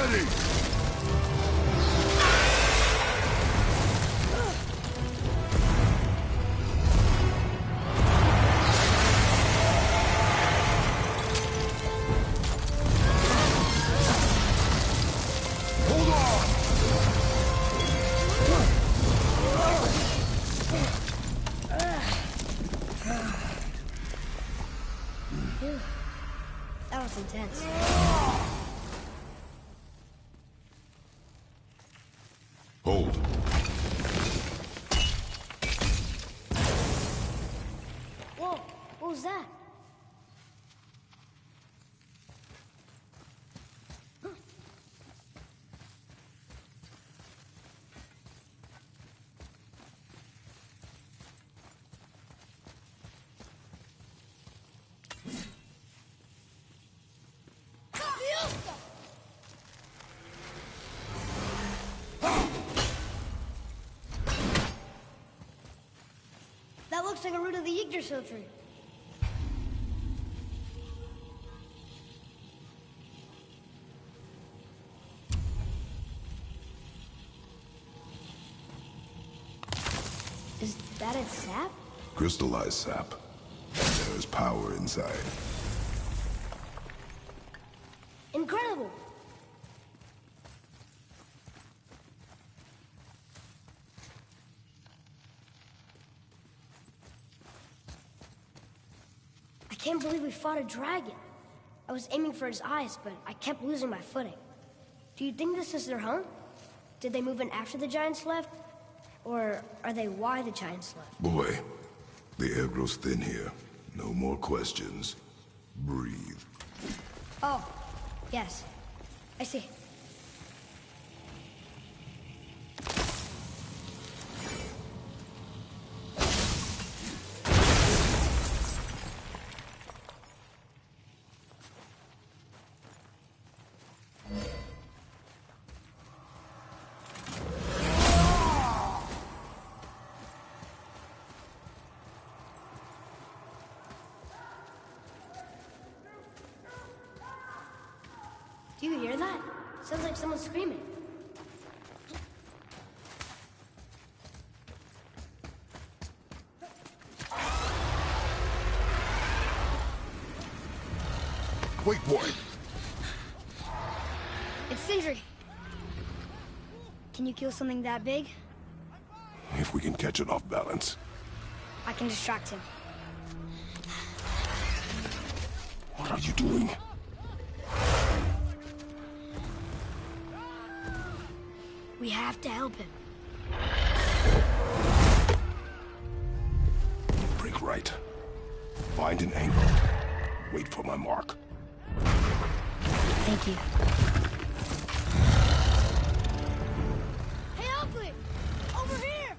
ready! Hold on! Phew. That was intense. Hold. Whoa, what was that? That looks like a root of the Yggdrasil tree. Is that its sap? Crystallized sap. There is power inside. Incredible! I can't believe we fought a dragon. I was aiming for his eyes, but I kept losing my footing. Do you think this is their home? Did they move in after the giants left? Or are they why the giants left? Boy, the air grows thin here. No more questions. Breathe. Oh, yes. I see. Do you hear that? Sounds like someone screaming. Wait, boy. It's Sindri. Can you kill something that big? If we can catch it off balance. I can distract him. What are you doing? We have to help him. Break right. Find an angle. Wait for my mark. Thank you. Hey, Ugly! Over here!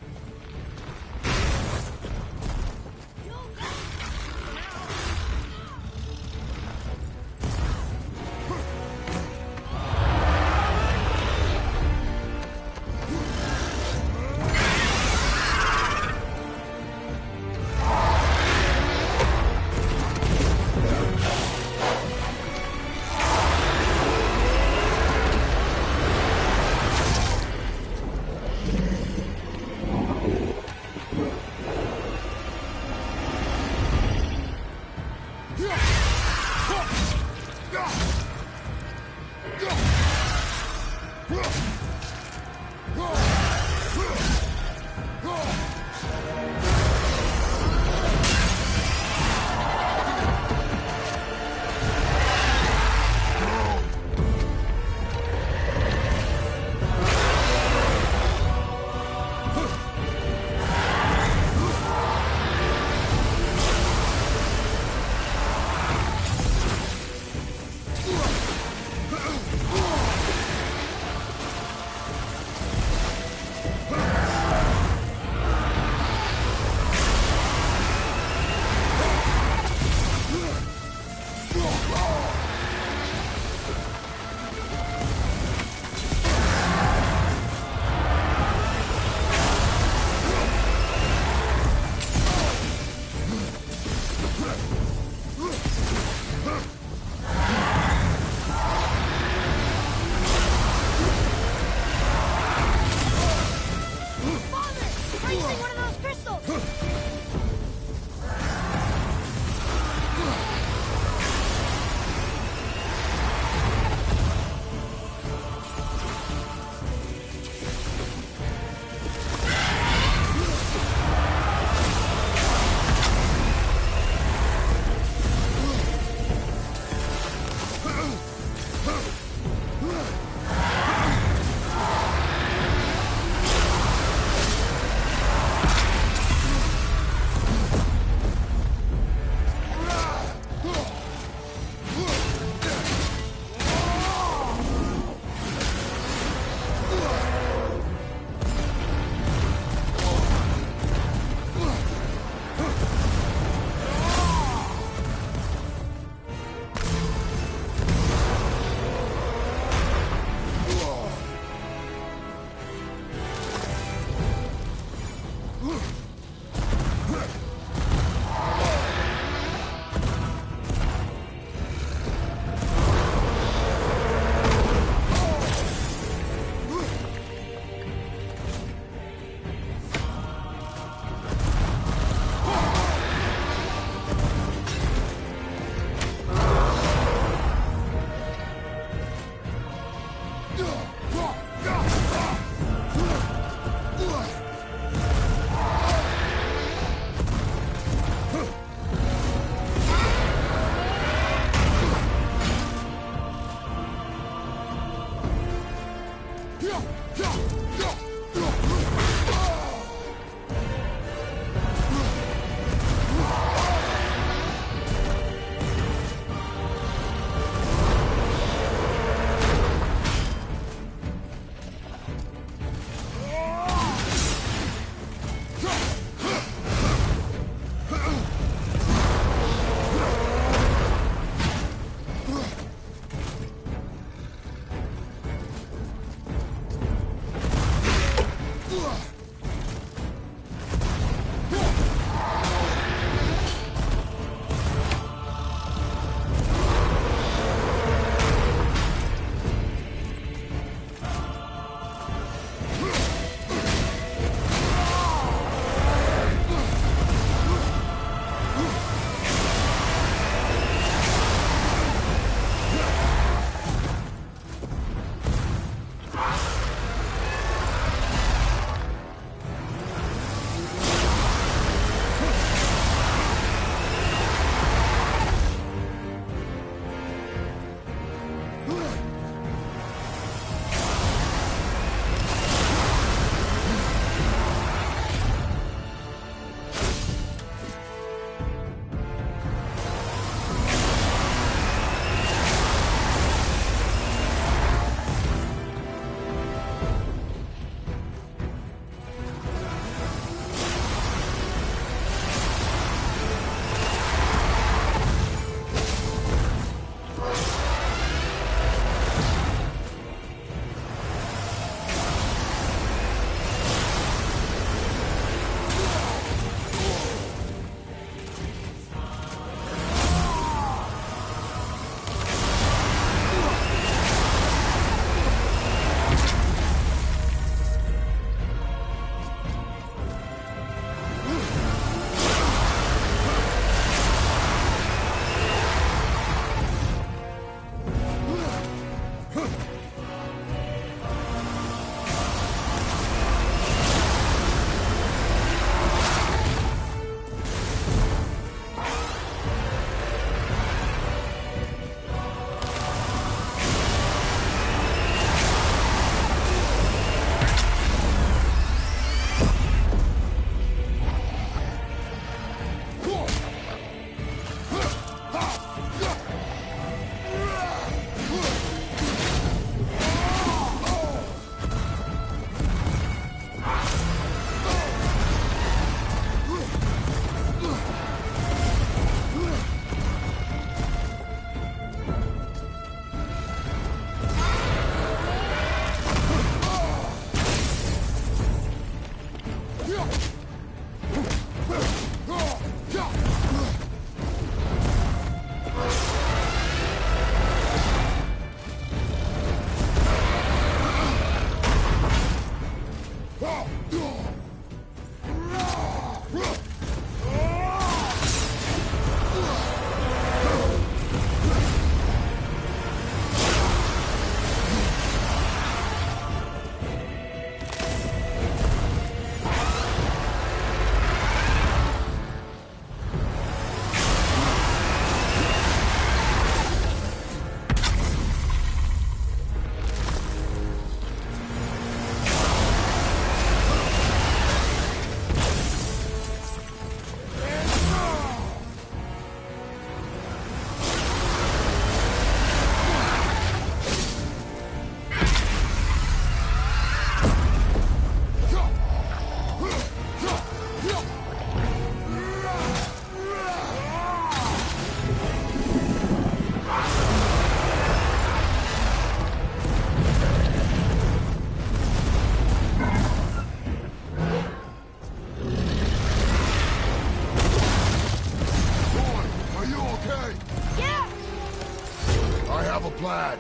plan.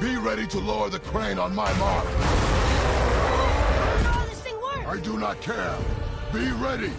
Be ready to lower the crane on my mark. How this thing works? I do not care. Be ready.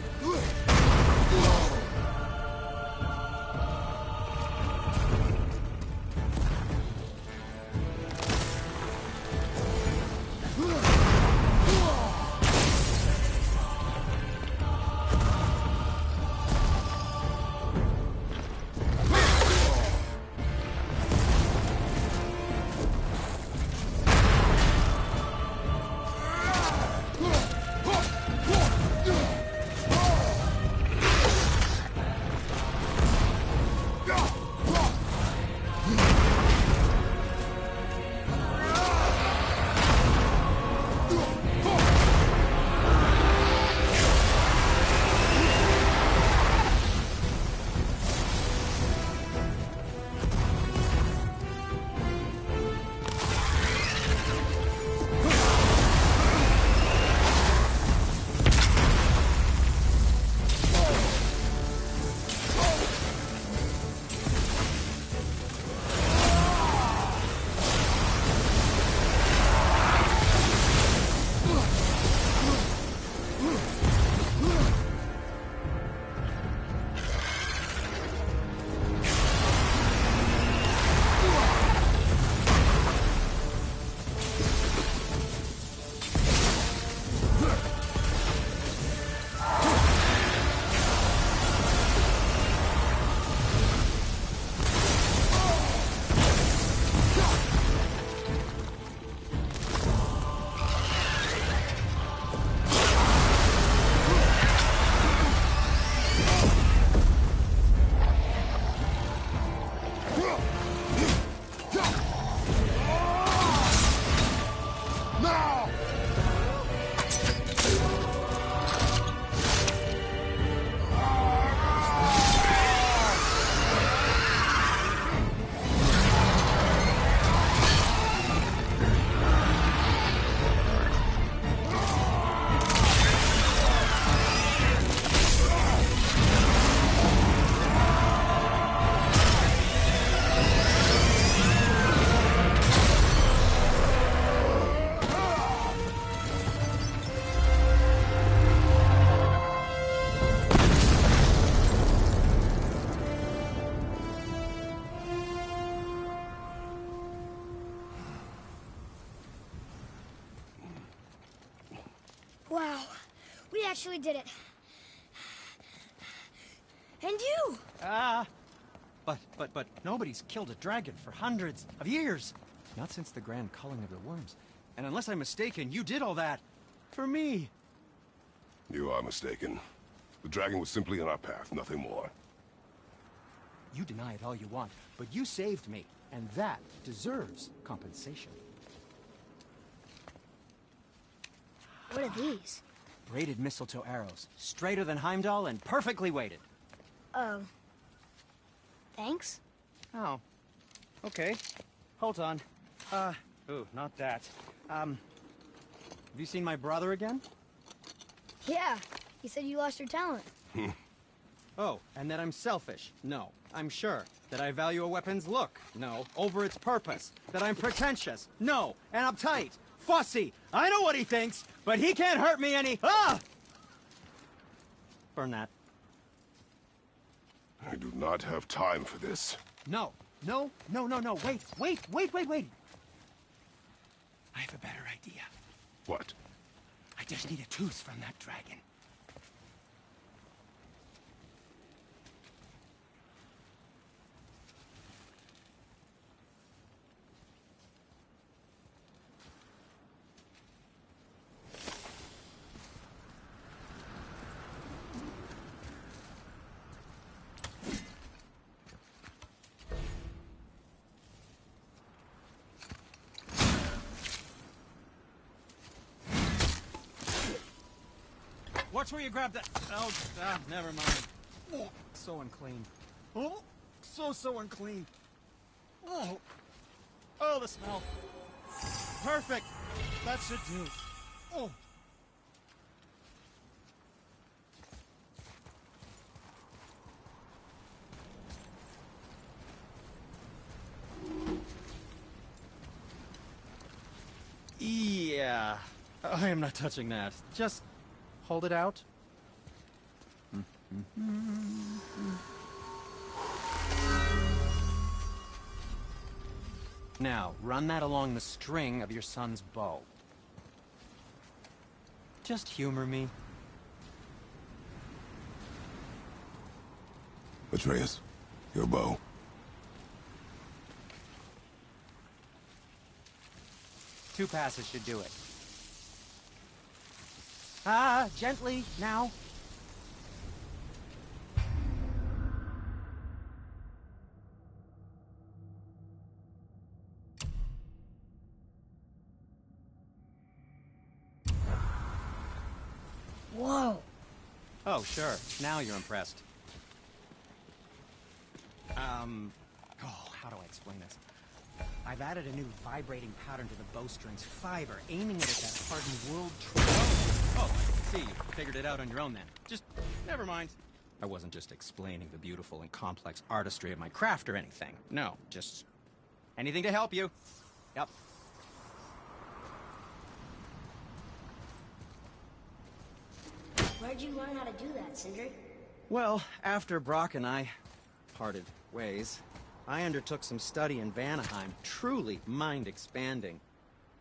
Wow, we actually did it. And you! But nobody's killed a dragon for hundreds of years. Not since the grand culling of the worms. And unless I'm mistaken, you did all that for me. You are mistaken. The dragon was simply in our path, nothing more. You deny it all you want, but you saved me, and that deserves compensation. What are these? Braided mistletoe arrows, straighter than Heimdall and perfectly weighted. Oh. Thanks? Oh. Okay. Hold on. Ooh, not that. Have you seen my brother again? Yeah, you said you lost your talent. Oh, and that I'm selfish? No, I'm sure. That I value a weapon's look? No, over its purpose. That I'm pretentious? No, and uptight, fussy. I know what he thinks, but he can't hurt me any. Ah! Burn that. I do not have time for this. No. Wait. I have a better idea. What? I just need a tooth from that dragon. Watch where you grab that. Oh, never mind. Oh, so unclean. Oh, so unclean. Oh, the smell. Perfect. That should do. Oh. Yeah, I am not touching that. Just hold it out. Now, run that along the string of your son's bow. Just humor me. Atreus, your bow. Two passes should do it. Gently, now. Whoa. Oh, sure. Now you're impressed. How do I explain this? I've added a new vibrating pattern to the bowstring's fiber, aiming it at that hardened world troll. Oh, I see. You figured it out on your own then. Just, never mind. I wasn't just explaining the beautiful and complex artistry of my craft or anything. No, just anything to help you. Yep. Where'd you learn how to do that, Sindri? Well, after Brock and I parted ways, I undertook some study in Vanaheim, truly mind-expanding.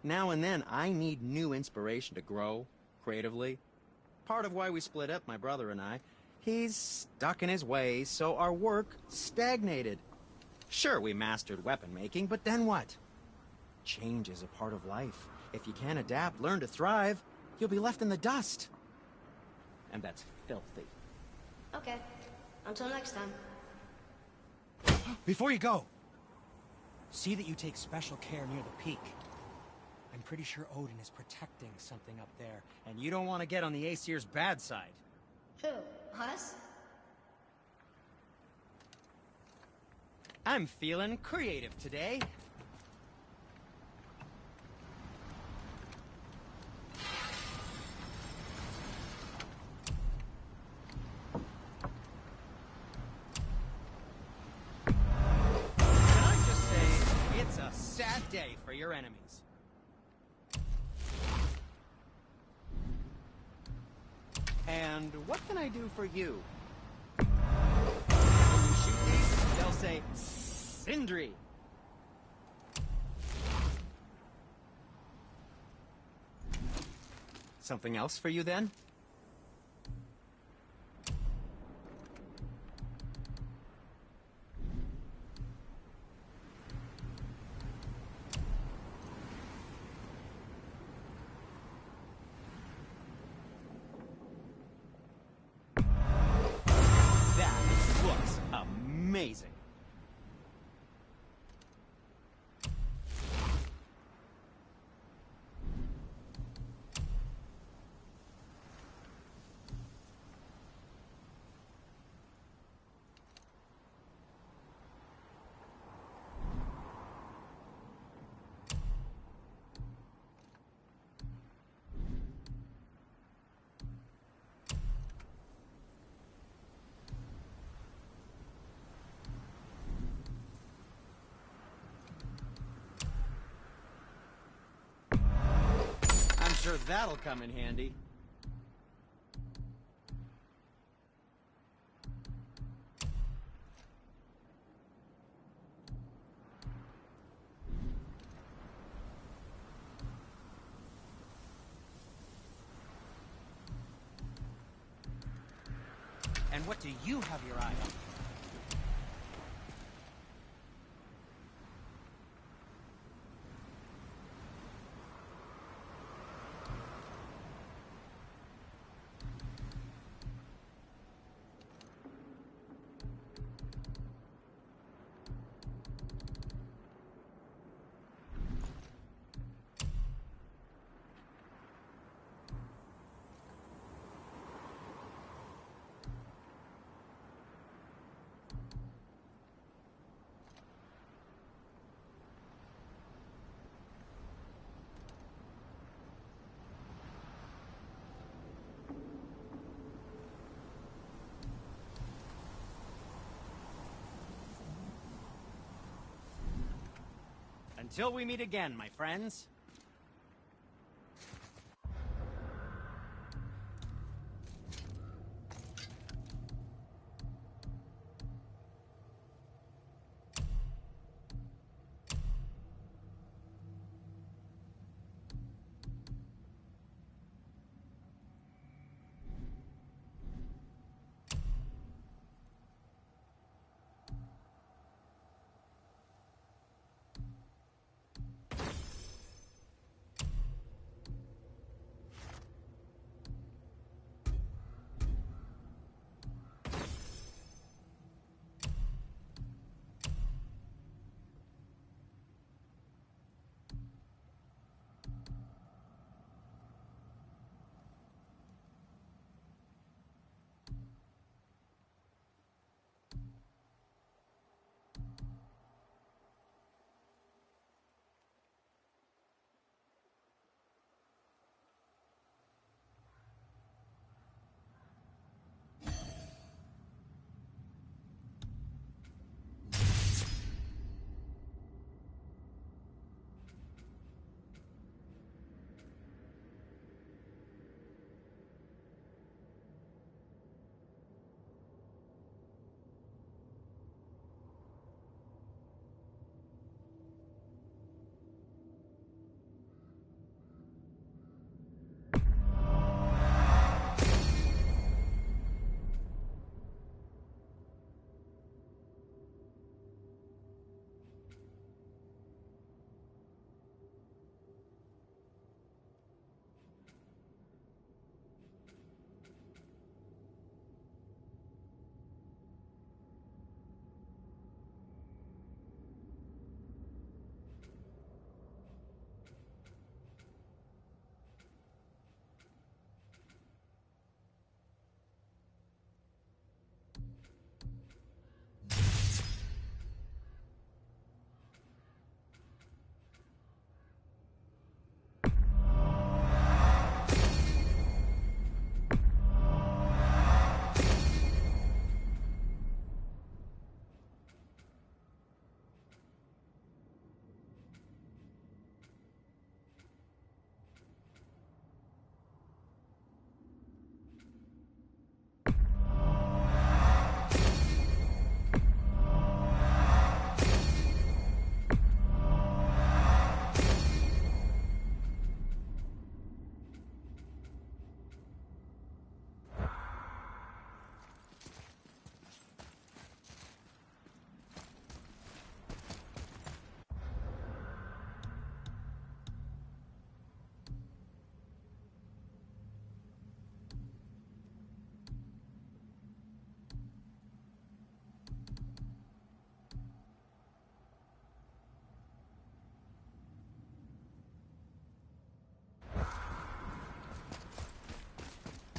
Now and then, I need new inspiration to grow, creatively. Part of why we split up, my brother and I. He's stuck in his ways, so our work stagnated. Sure, we mastered weapon making, but then what? Change is a part of life. If you can't adapt, learn to thrive, you'll be left in the dust. And that's filthy. Okay. Until next time. Before you go, see that you take special care near the peak. I'm pretty sure Odin is protecting something up there, and you don't want to get on the Aesir's bad side. Who? Us? I'm feeling creative today. Sad day for your enemies. And what can I do for you? When you shoot these, they'll say, Sindri. Something else for you, then? That looks amazing. I'm sure that'll come in handy. And what do you have your eye on? Until we meet again, my friends.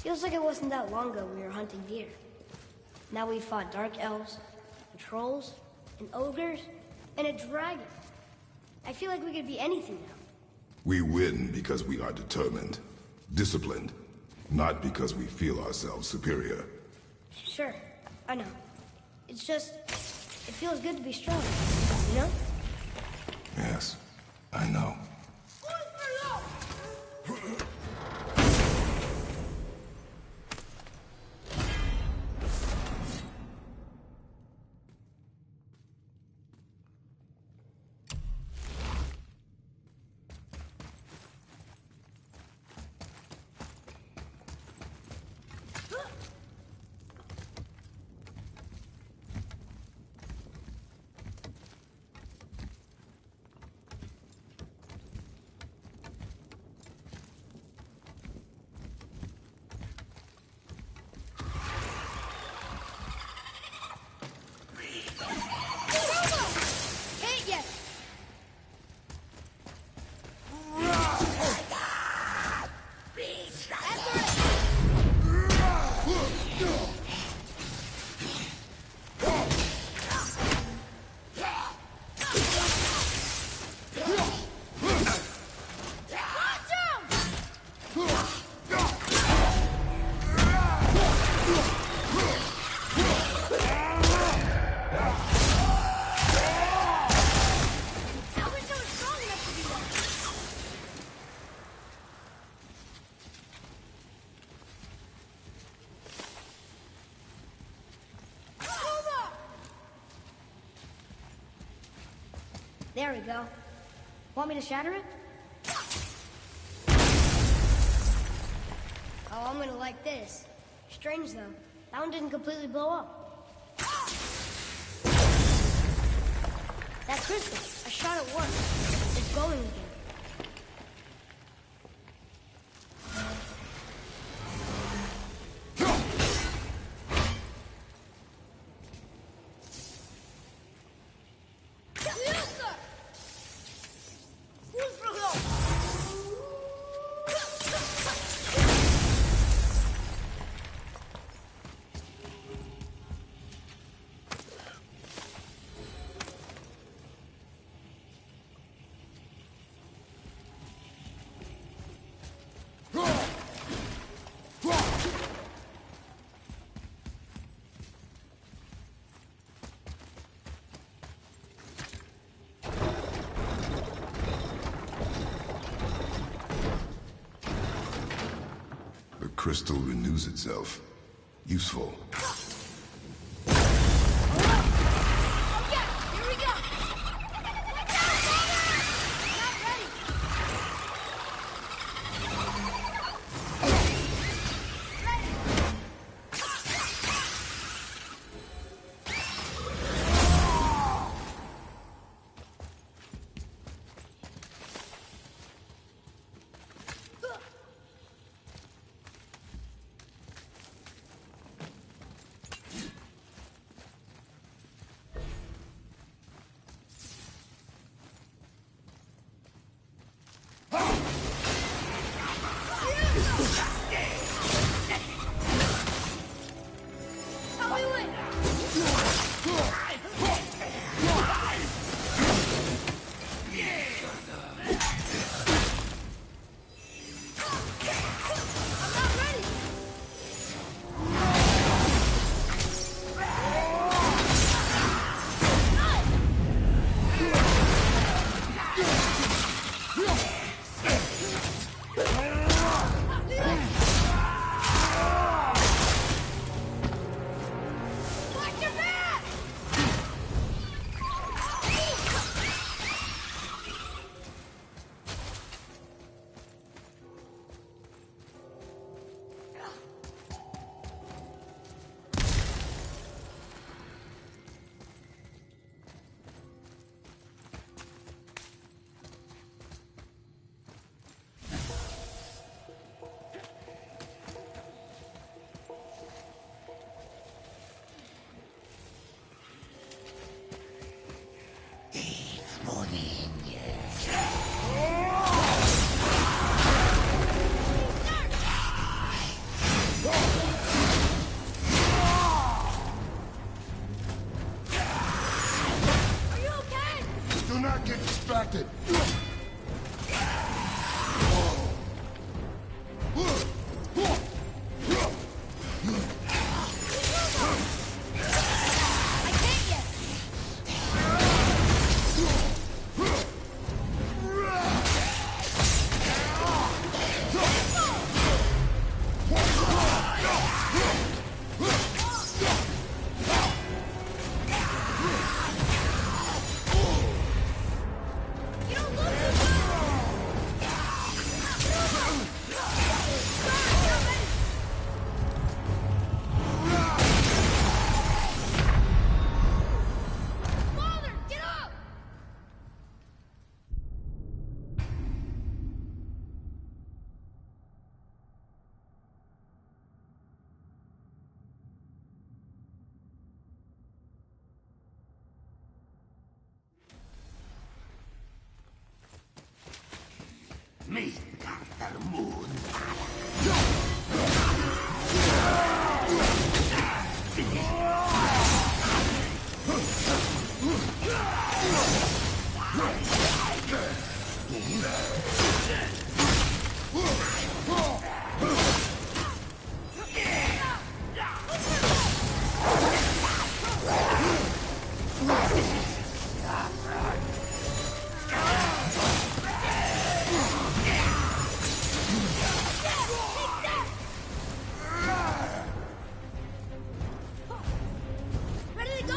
Feels like it wasn't that long ago we were hunting deer. Now we fought dark elves, and trolls, and ogres, and a dragon. I feel like we could be anything now. We win because we are determined, disciplined, not because we feel ourselves superior. Sure, I know. It's just, it feels good to be strong, you know? Yes, I know. There we go. Want me to shatter it? Oh, I'm gonna like this. Strange, though. That one didn't completely blow up. That crystal, I shot it once. It's glowing again. The crystal renews itself. Useful. Ready to go?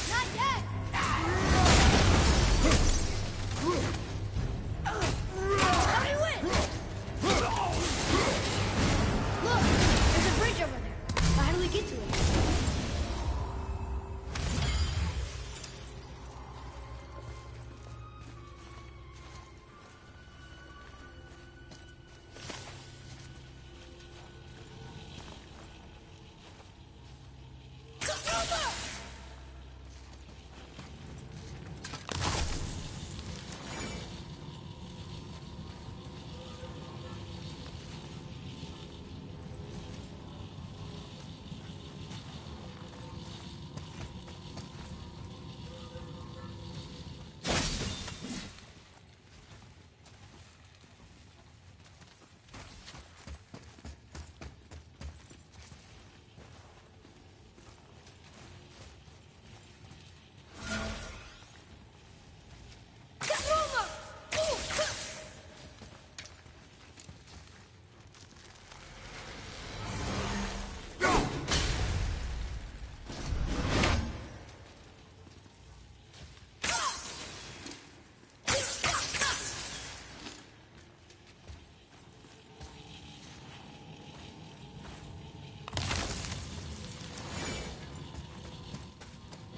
Not yet! How do you win? Look, there's a bridge over there. But how do we get to it?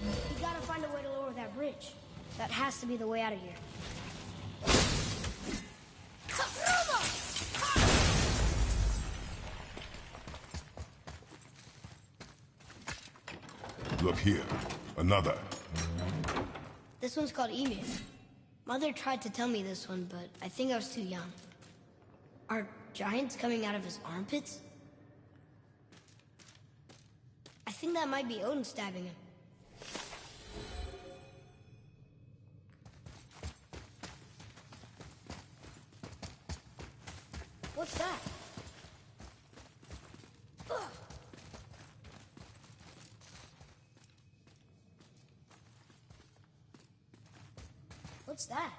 We gotta find a way to lower that bridge. That has to be the way out of here. Look here. Another. This one's called Emu. Mother tried to tell me this one, but I think I was too young. Are giants coming out of his armpits? I think that might be Odin stabbing him. What's that? Ugh. What's that?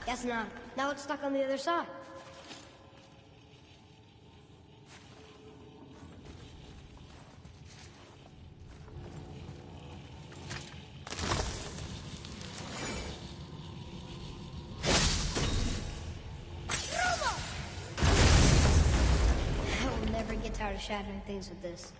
Guess not. Now it's stuck on the other side. I will never get tired of shattering things with this.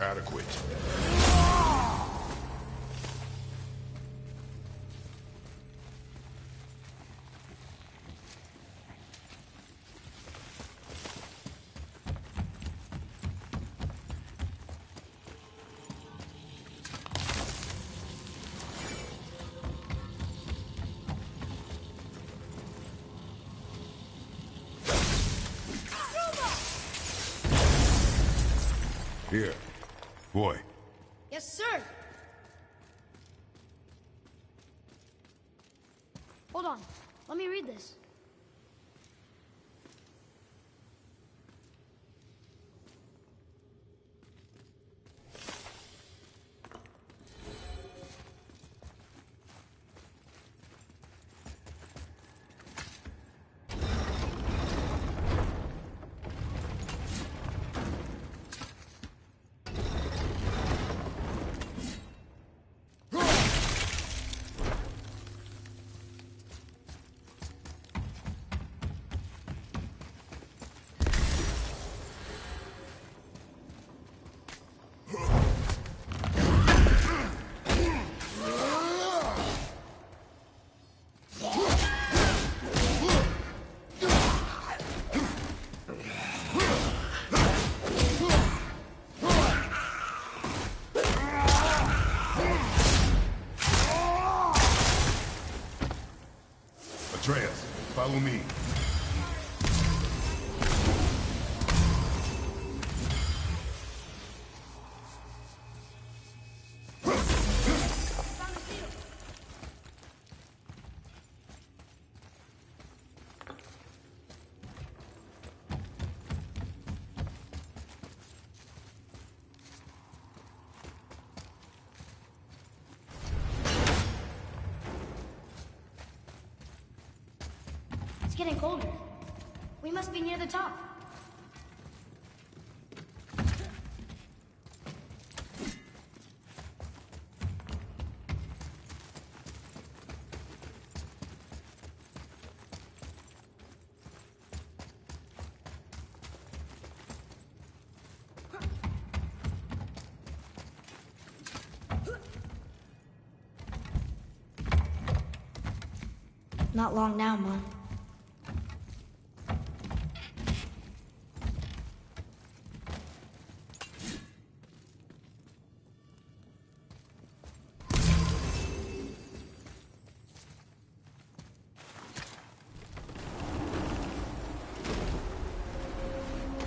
Adequate. Here. Boy. Yes, sir. Hold on. Let me read this. Atreus, follow me. It's getting colder. We must be near the top. Not long now, Mom.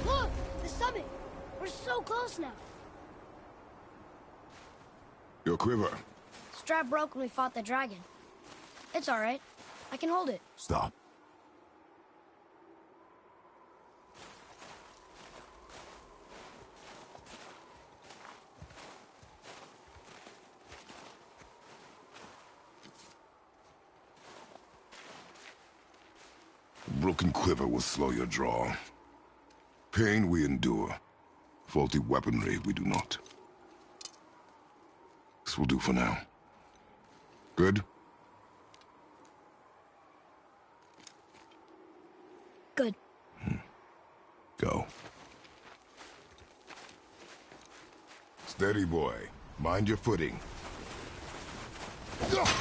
Look! The summit! We're so close now. Your quiver. Strap broke when we fought the dragon. It's all right. I can hold it. Stop. A broken quiver will slow your draw. Pain we endure. Faulty weaponry we do not. This will do for now. Good? Good. Go. Steady, boy. Mind your footing. Here we go!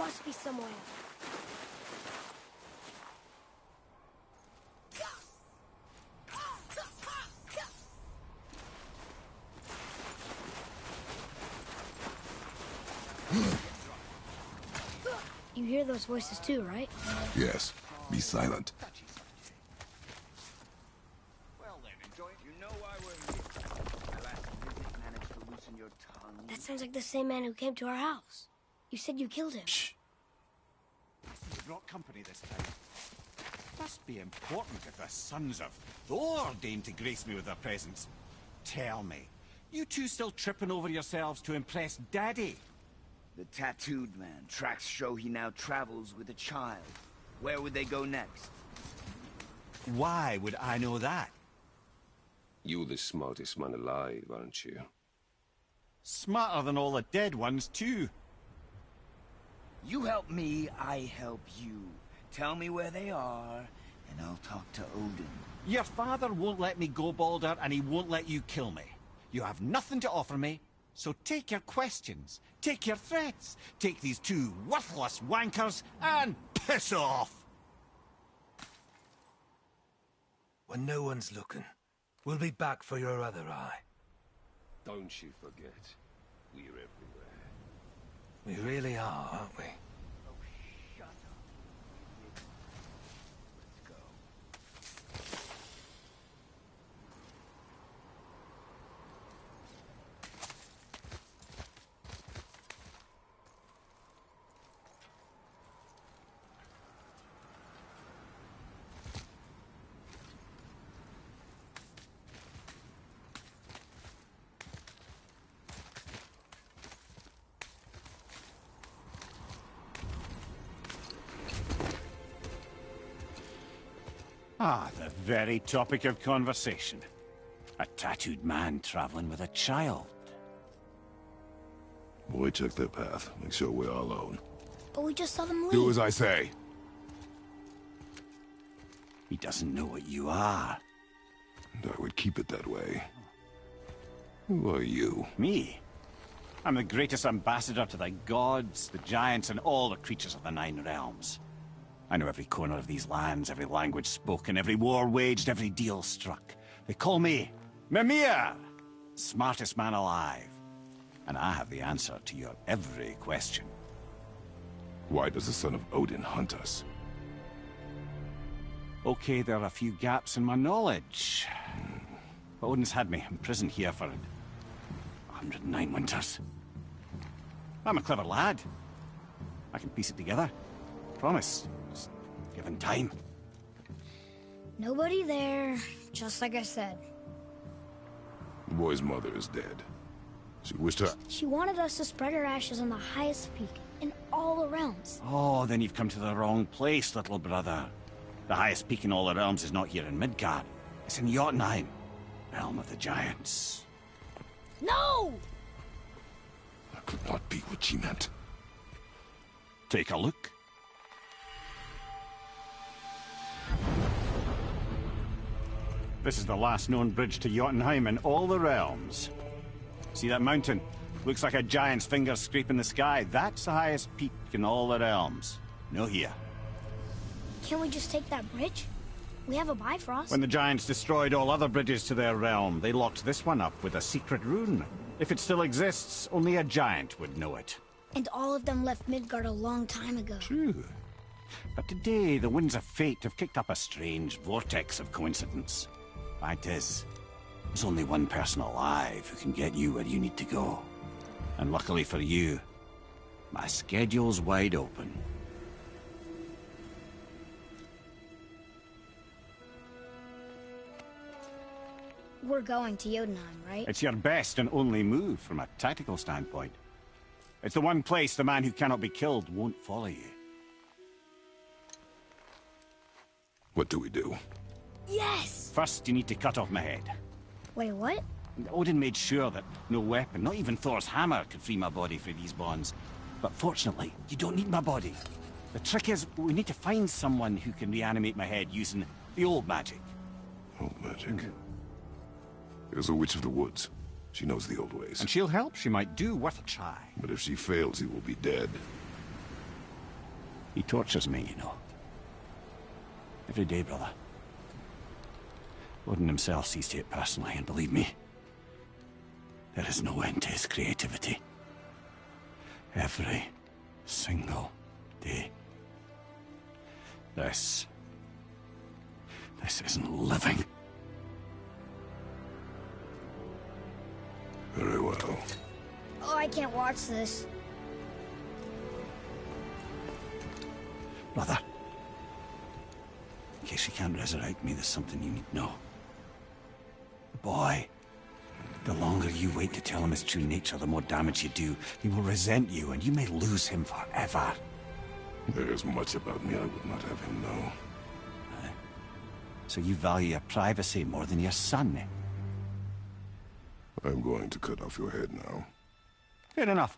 must be somewhere. You hear those voices too, right? Yes. Be silent. Well then, enjoy it. You know why we're here. At last, you didn't manage to loosen your tongue. That sounds like the same man who came to our house. You said you killed him. Shh. You brought company this time. Must be important if the sons of Thor deign to grace me with their presence. Tell me, you two still tripping over yourselves to impress Daddy? The tattooed man. Tracks show he now travels with a child. Where would they go next? Why would I know that? You're the smartest man alive, aren't you? Smarter than all the dead ones, too. You help me, I help you. Tell me where they are, and I'll talk to Odin. Your father won't let me go, Baldur, and he won't let you kill me. You have nothing to offer me, so take your questions, take your threats, take these two worthless wankers, and piss off! When no one's looking, we'll be back for your other eye. Don't you forget, we're everywhere. We really are, aren't we? Oh, shut up. Let's go. Ah, the very topic of conversation. A tattooed man traveling with a child. Boy, check their path. Make sure we're all alone. But we just saw them leave. Do as I say. He doesn't know what you are. And I would keep it that way. Who are you? Me? I'm the greatest ambassador to the gods, the giants, and all the creatures of the Nine Realms. I know every corner of these lands, every language spoken, every war waged, every deal struck. They call me Mimir, smartest man alive. And I have the answer to your every question. Why does the son of Odin hunt us? Okay, there are a few gaps in my knowledge. But Odin's had me imprisoned here for 109 winters. I'm a clever lad. I can piece it together. Promise. Just given time. Nobody there, just like I said. The boy's mother is dead. She wished her... She wanted us to spread her ashes on the highest peak in all the realms. Oh, then you've come to the wrong place, little brother. The highest peak in all the realms is not here in Midgard. It's in Jotunheim, realm of the giants. No! That could not be what she meant. Take a look. This is the last known bridge to Jotunheim in all the realms. See that mountain? Looks like a giant's finger scraping the sky. That's the highest peak in all the realms. No here. Can't we just take that bridge? We have a Bifrost. When the giants destroyed all other bridges to their realm, they locked this one up with a secret rune. If it still exists, only a giant would know it. And all of them left Midgard a long time ago. True. But today, the winds of fate have kicked up a strange vortex of coincidence. Fact is, there's only one person alive who can get you where you need to go. And luckily for you, my schedule's wide open. We're going to Jotunheim, right? It's your best and only move from a tactical standpoint. It's the one place the man who cannot be killed won't follow you. What do we do? Yes! First, you need to cut off my head. Wait, what? Odin made sure that no weapon, not even Thor's hammer, could free my body for these bonds. But fortunately, you don't need my body. The trick is, we need to find someone who can reanimate my head using the old magic. Old magic. There's a witch of the woods. She knows the old ways. And she'll help. She might do worth a try. But if she fails, he will be dead. He tortures me, you know. Every day, brother. Odin himself sees to it personally, and believe me, there is no end to his creativity. Every single day. This isn't living. Very well. Oh, I can't watch this. Brother, in case you can't resurrect me, there's something you need to know. The boy, the longer you wait to tell him his true nature, the more damage you do. He will resent you, and you may lose him forever. There is much about me I would not have him know. So you value your privacy more than your son, eh? I'm going to cut off your head now. Fair enough.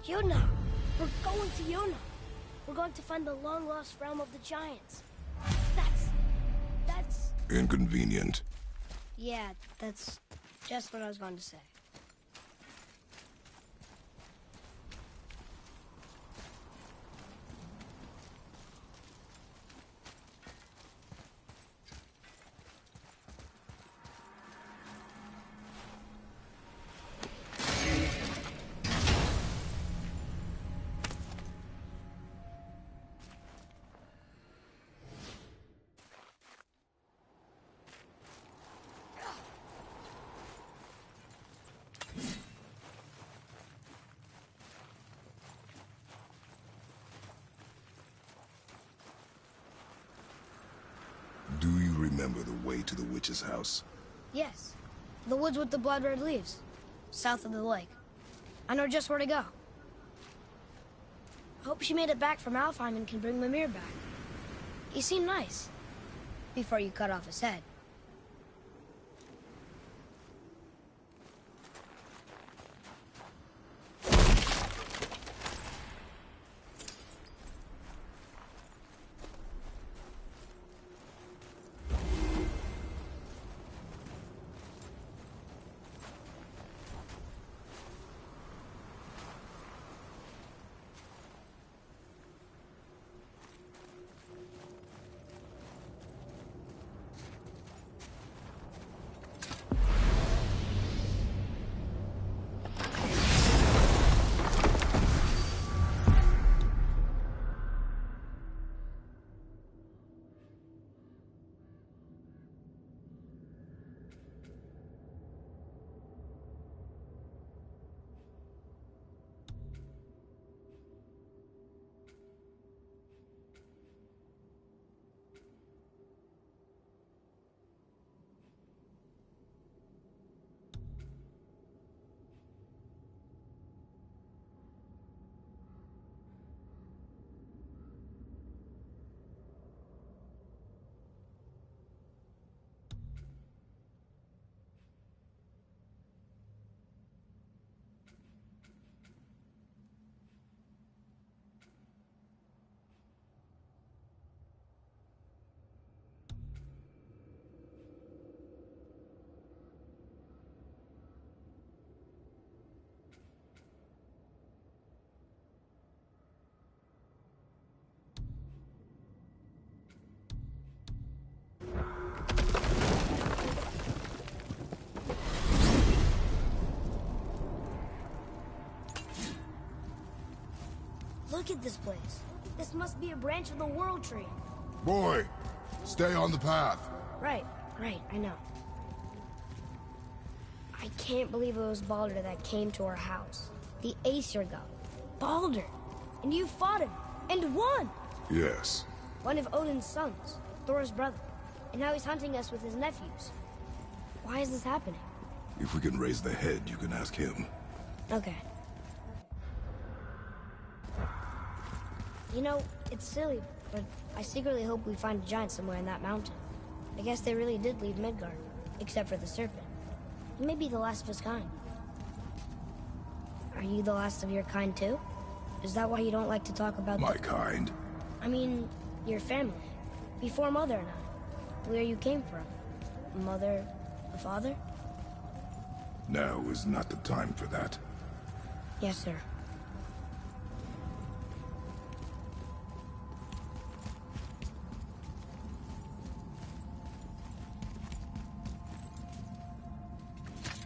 Yuna! We're going to Yuna! We're going to find the long-lost realm of the Giants. That's... Inconvenient. Yeah, that's just what I was going to say. Do you remember the way to the witch's house? Yes. The woods with the blood-red leaves. South of the lake. I know just where to go. Hope she made it back from Alfheim and can bring Mimir back. He seemed nice. Before you cut off his head. Look at this place. This must be a branch of the World Tree. Boy, stay on the path. Right, I know. I can't believe it was Baldur that came to our house. The Aesir god. Baldur! And you fought him, and won! Yes. One of Odin's sons, Thor's brother. And now he's hunting us with his nephews. Why is this happening? If we can raise the head, you can ask him. Okay. You know, it's silly, but I secretly hope we find a giant somewhere in that mountain. I guess they really did leave Midgard, except for the serpent. He may be the last of his kind. Are you the last of your kind, too? Is that why you don't like to talk about... My kind? I mean, your family. Before Mother and I. Where you came from. A mother, a father? Now is not the time for that. Yes, sir.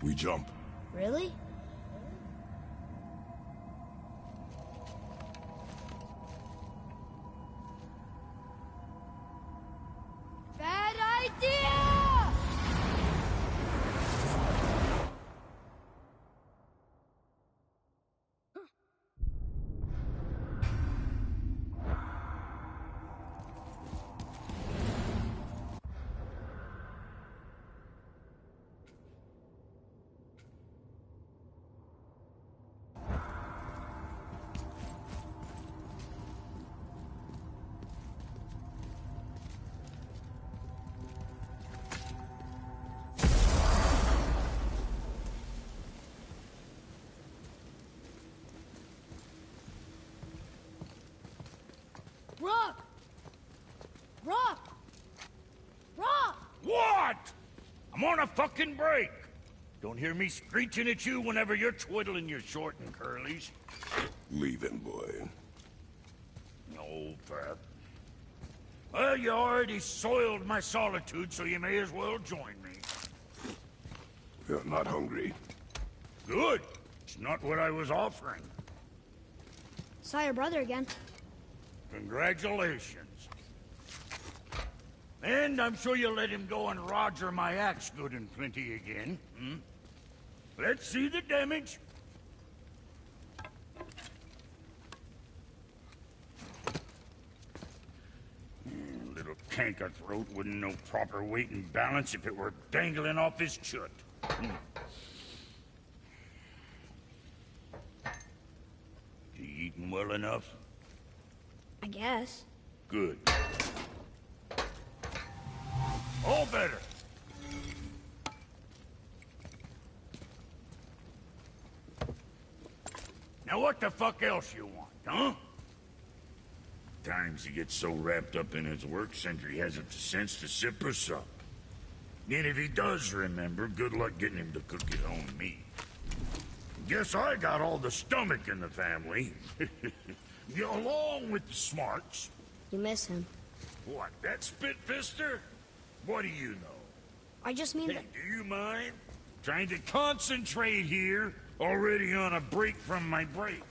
We jump. Really? Bad idea! Rock! Rock! Rock! What? I'm on a fucking break. Don't hear me screeching at you whenever you're twiddling your short and curlies. Leave him, boy. No, Pep. Well, you already soiled my solitude, so you may as well join me. You're not hungry. Good. It's not what I was offering. Saw your brother again. Congratulations. And I'm sure you'll let him go and roger my axe good and plenty again. Hmm? Let's see the damage. Little canker-throat wouldn't know proper weight and balance if it were dangling off his chut. You eating well enough? I guess. Good. All better. Now what the fuck else you want, huh? Times he gets so wrapped up in his work, Sentry hasn't the sense to sip or sup. And if he does remember, good luck getting him to cook his own meat. Guess I got all the stomach in the family. Along with the smarts. You miss him. What, that spit-fister? What do you know? I just mean Hey, that... do you mind? Trying to concentrate here, already on a break from my break.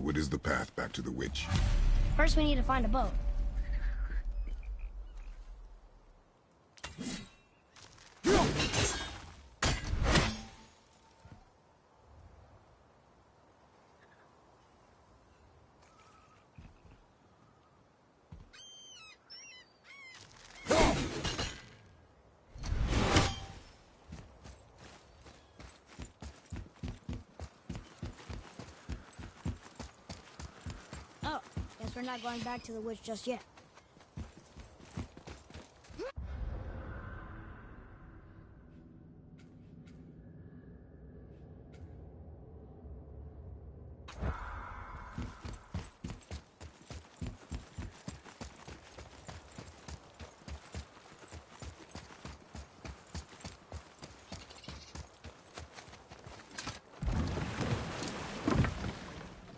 what is the path back to the witch? First, we need to find a boat. Oh, guess we're not going back to the witch just yet.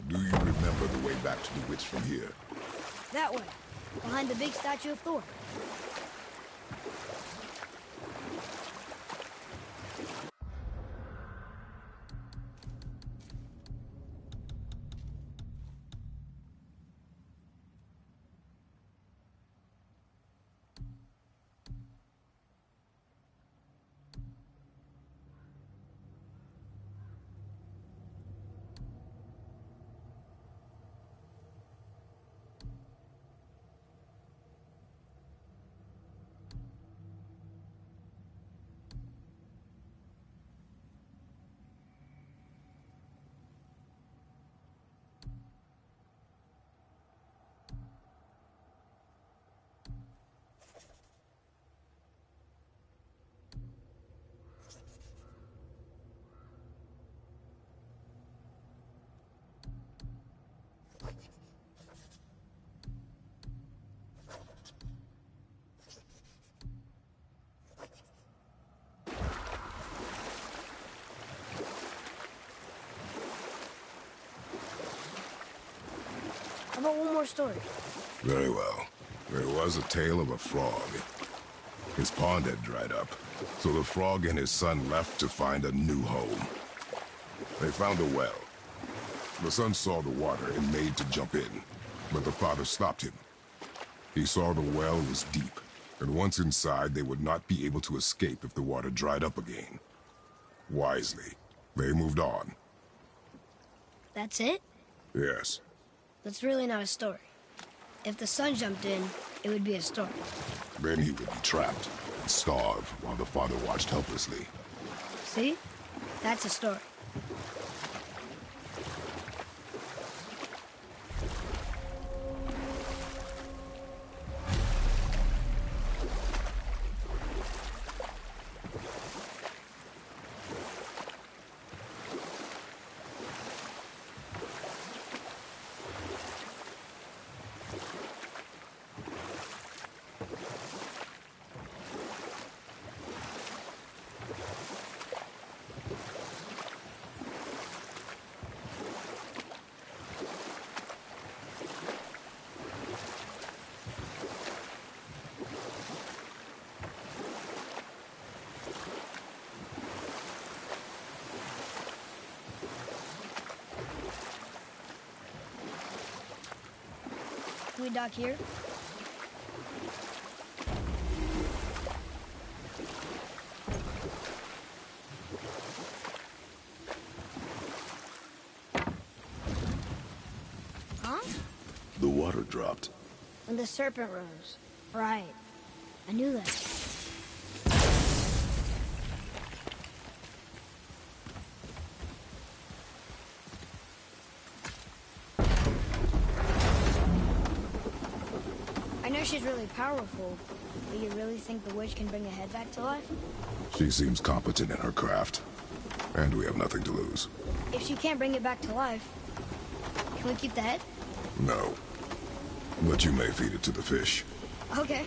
Do you remember the way back to the witch from here? That way, behind the big statue of Thor. How about one more story? Very well. There was a tale of a frog. His pond had dried up, so the frog and his son left to find a new home. They found a well. The son saw the water and made to jump in, but the father stopped him. He saw the well was deep, and once inside, they would not be able to escape if the water dried up again. Wisely, they moved on. That's it? Yes. That's really not a story. If the son jumped in, it would be a story. Then he would be trapped and starve while the father watched helplessly. See? That's a story. Can we dock here? Huh? The water dropped. When the serpent rose. Right. I knew that. I know she's really powerful, but you really think the witch can bring a head back to life? She seems competent in her craft, and we have nothing to lose. If she can't bring it back to life, can we keep the head? No. But you may feed it to the fish. Okay.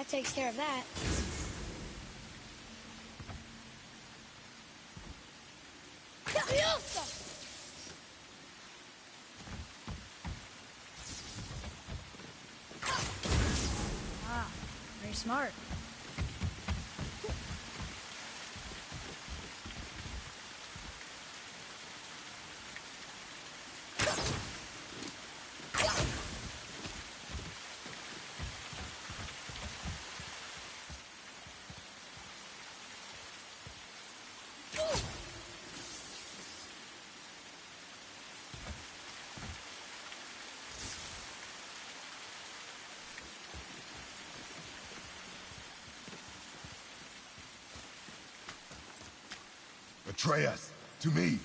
That takes care of that. Ah, very smart. Atreus, to me.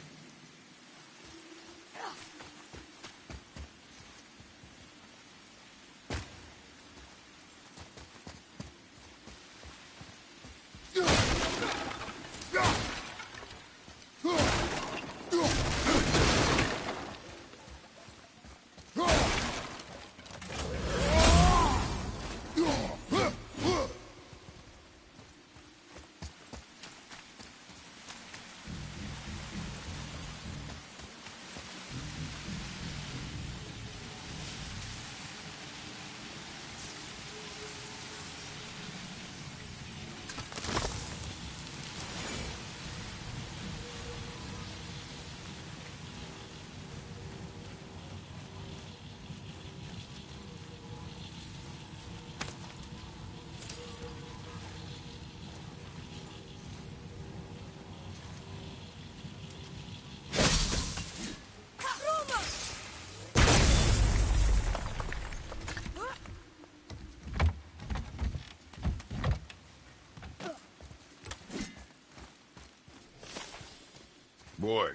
Boy.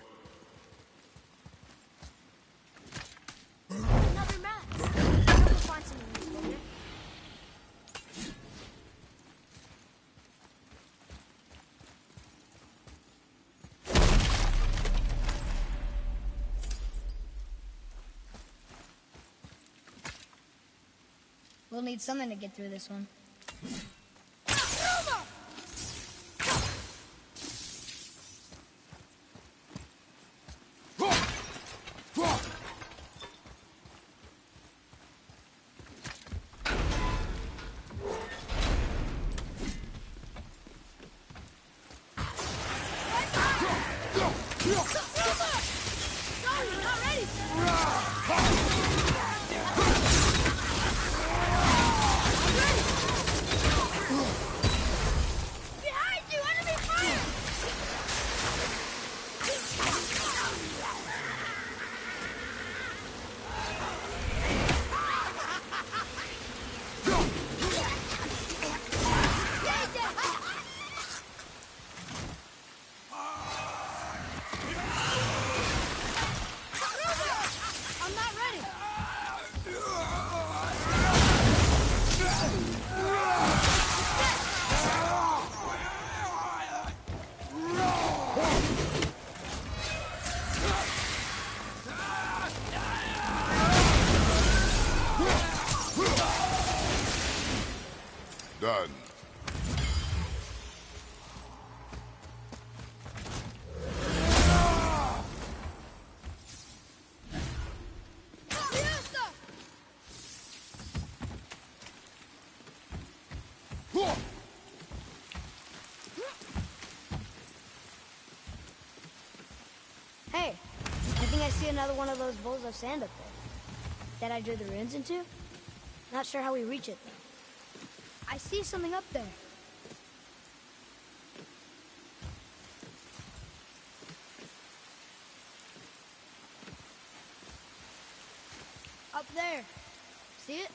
Another map. We'll find something later. We'll need something to get through this one. Done. Hey, I think I see another one of those bowls of sand up there. That I drew the runes into? Not sure how we reach it, though. I see something up there. Up there. See it?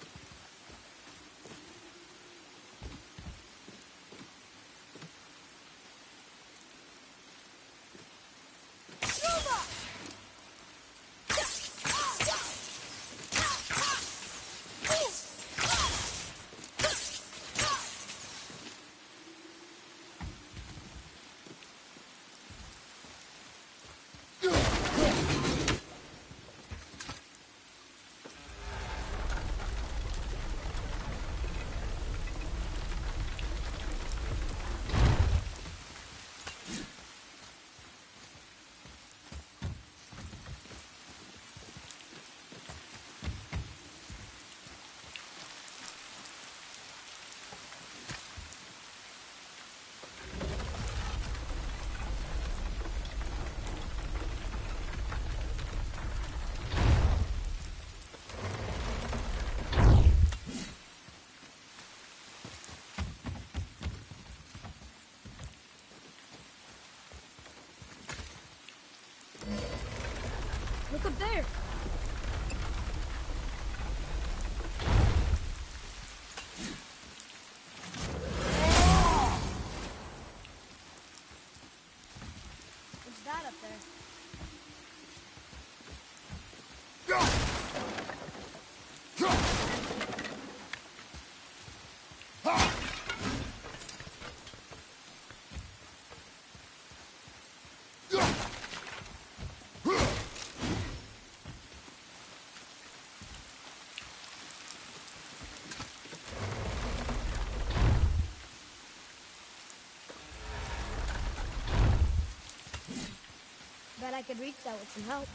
I could reach that with some help.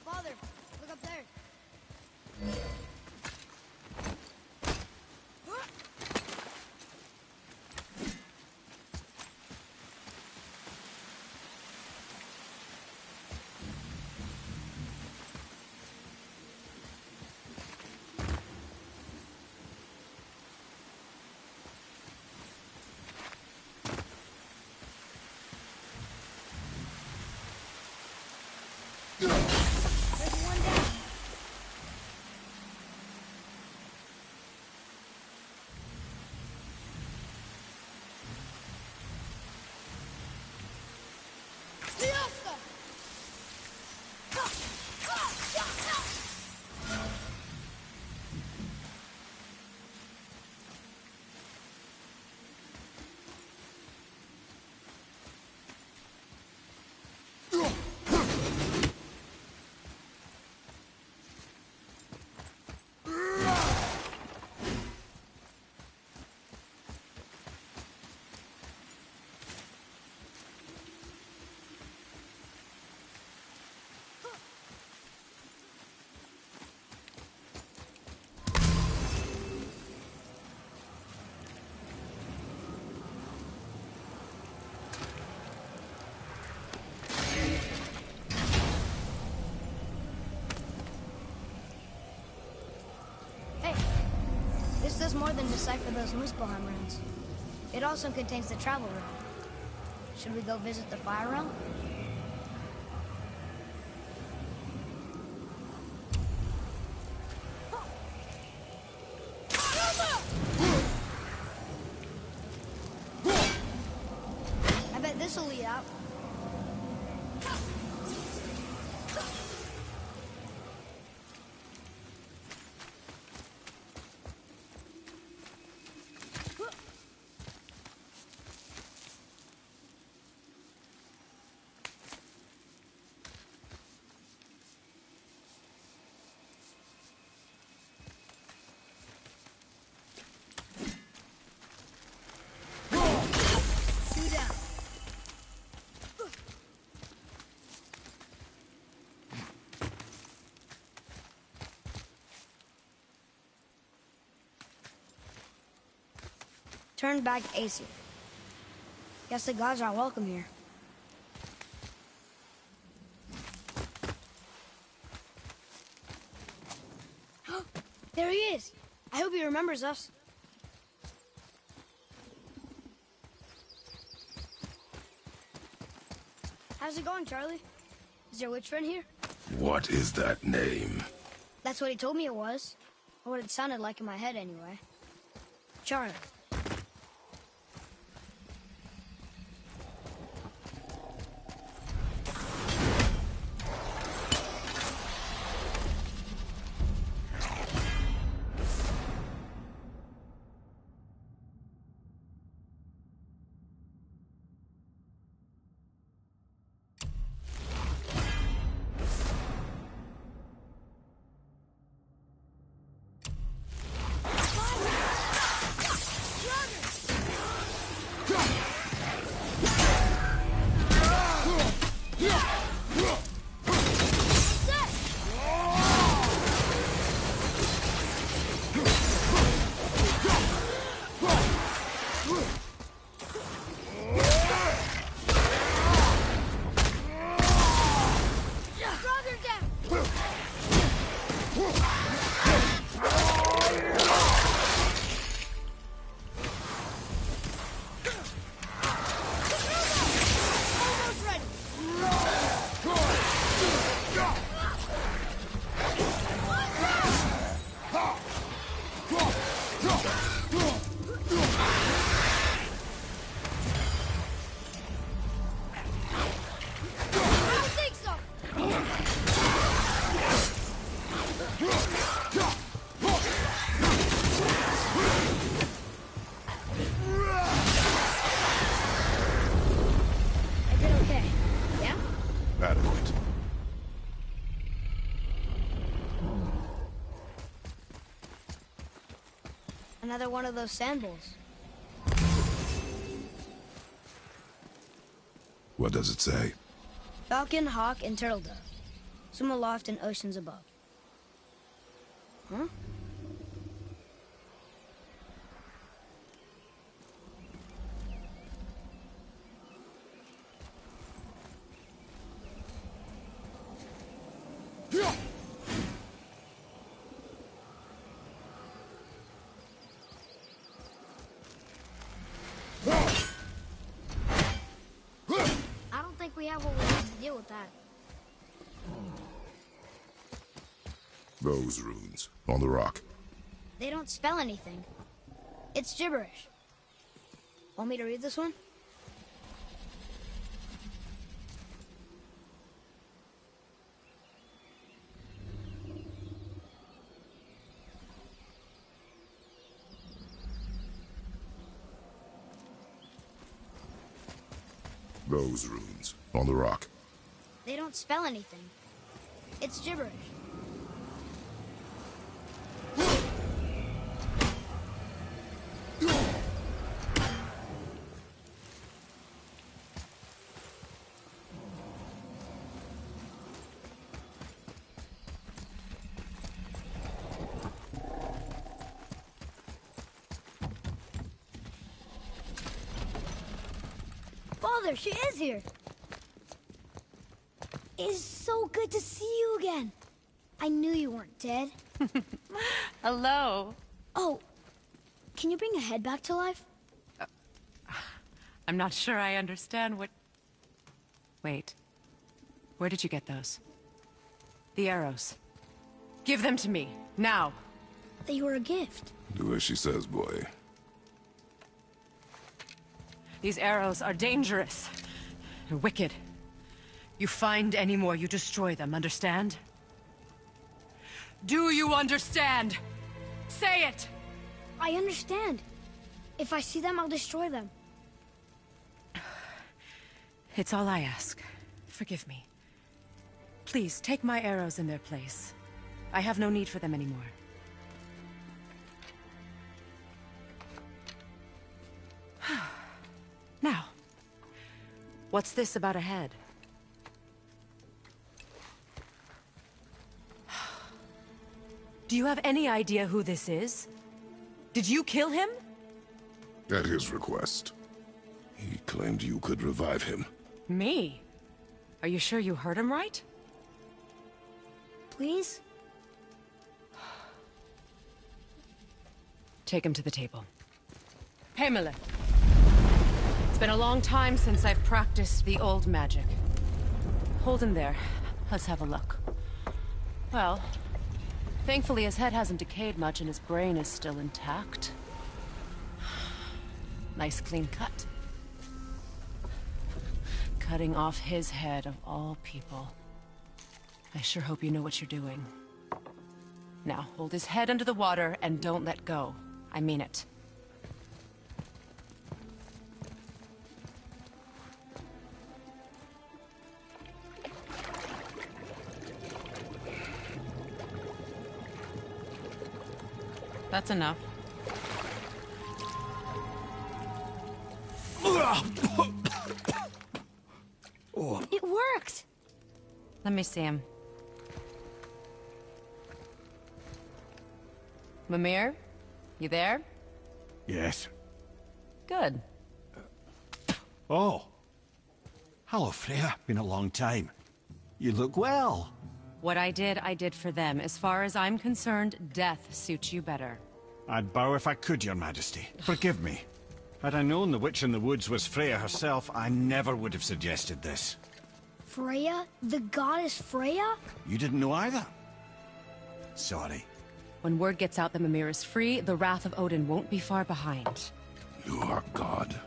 Father, look up there. There's one down. This does more than decipher those Muspelheim runes. It also contains the travel rune. Should we go visit the Fire Realm? I bet this'll lead out. Turn back Aesir. Guess the gods aren't welcome here. There he is! I hope he remembers us. How's it going, Charlie? Is your witch friend here? What is that name? That's what he told me it was. Or what it sounded like in my head, anyway. Charlie. Another one of those sand bowls. What does it say? Falcon, hawk, and turtle dove. Swim aloft in oceans above. Huh? I don't think we have what we need to deal with that. Those runes on the rock. They don't spell anything. It's gibberish. Want me to read this one? Those runes on the rock. They don't spell anything. It's gibberish. Father, she is here. It is so good to see you again. I knew you weren't dead. Hello. Oh, can you bring a head back to life? I'm not sure I understand what... Wait. Where did you get those? The arrows. Give them to me, now. They were a gift. Do as she says, boy. These arrows are dangerous. They're wicked. You find any more, you destroy them, understand? Do you understand? Say it! I understand. If I see them, I'll destroy them. It's all I ask. Forgive me. Please, take my arrows in their place. I have no need for them anymore. Now, what's this about a head? Do you have any idea who this is? Did you kill him? At his request. He claimed you could revive him. Me? Are you sure you heard him right? Please? Take him to the table. Pamela. It's been a long time since I've practiced the old magic. Hold him there. Let's have a look. Well, thankfully his head hasn't decayed much and his brain is still intact. Nice clean cut. Cutting off his head of all people. I sure hope you know what you're doing. Now, hold his head under the water and don't let go. I mean it. That's enough. It worked! Let me see him. Mimir? You there? Yes. Good. Oh. Hello, Freya. Been a long time. You look well. What I did for them. As far as I'm concerned, death suits you better. I'd bow if I could, Your Majesty. Forgive me. Had I known the witch in the woods was Freya herself, I never would have suggested this. Freya? The goddess Freya? You didn't know either? Sorry. When word gets out that Mimir is free, the wrath of Odin won't be far behind. You are God.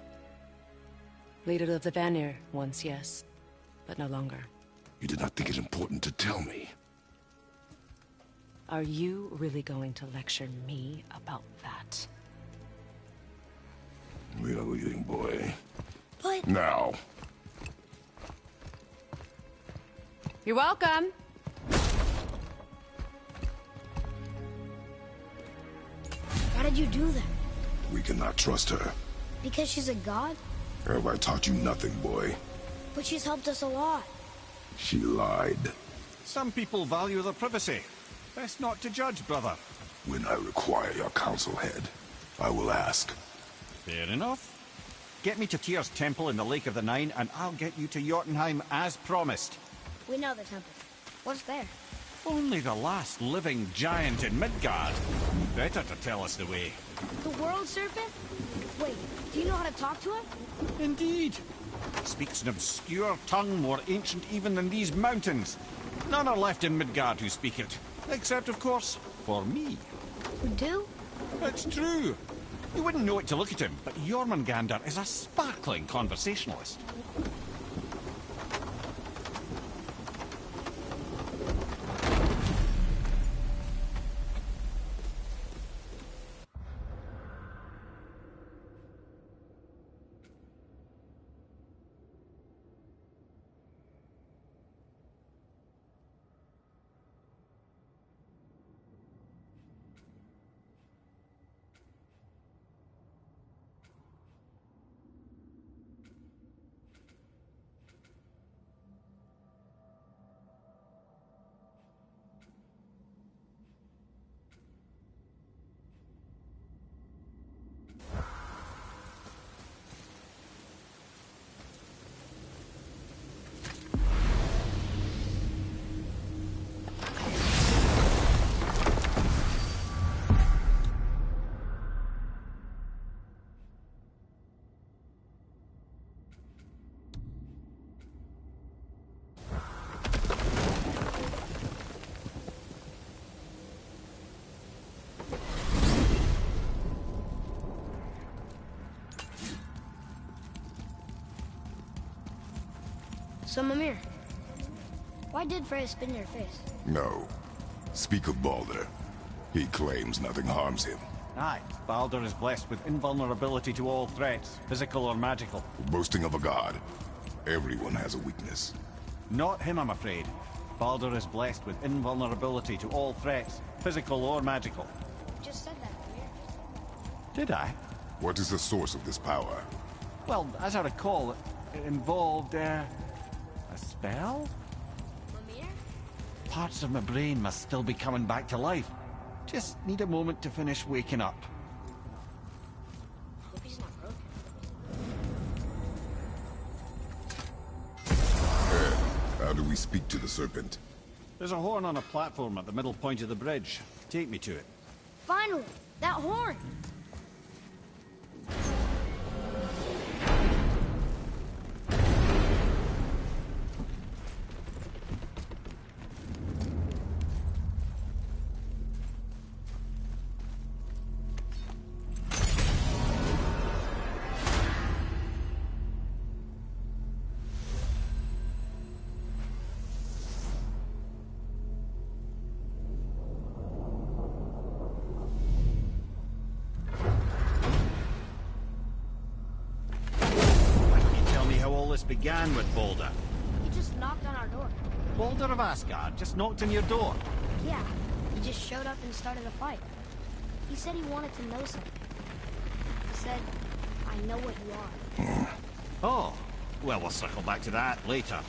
Leader of the Vanir, once, yes. But no longer. You did not think it important to tell me. Are you really going to lecture me about that? We are leaving, boy. But... Now. You're welcome. Gotta did you do that? We cannot trust her. Because she's a god? Have I taught you nothing, boy? But she's helped us a lot. She lied. Some people value their privacy. Best not to judge, brother. When I require your counsel, Head, I will ask. Fair enough. Get me to Tyr's temple in the Lake of the Nine, and I'll get you to Jotunheim as promised. We know the temple. What's there? Only the last living giant in Midgard. Better to tell us the way. The World Serpent? Wait, do you know how to talk to him? Indeed. Speaks an obscure tongue more ancient even than these mountains. None are left in Midgard who speak it. Except, of course, for me. You do? It's true. You wouldn't know it to look at him, but Jormungandr is a sparkling conversationalist. So, Mimir, why did Freya spit in your face? No. Speak of Baldur. He claims nothing harms him. Aye, Baldur is blessed with invulnerability to all threats, physical or magical. Boasting of a god. Everyone has a weakness. Not him, I'm afraid. Baldur is blessed with invulnerability to all threats, physical or magical. You just said that, Mimir. Did I? What is the source of this power? Well, as I recall, it involved, a spell? Mimir? Parts of my brain must still be coming back to life. Just need a moment to finish waking up. Hope he's not broken. How do we speak to the serpent? There's a horn on a platform at the middle point of the bridge. Take me to it. Finally! That horn! Began with Baldur. He just knocked on our door. Baldur of Asgard just knocked on your door? Yeah, he just showed up and started a fight. He said he wanted to know something. He said, I know what you are. Oh, well, we'll circle back to that later.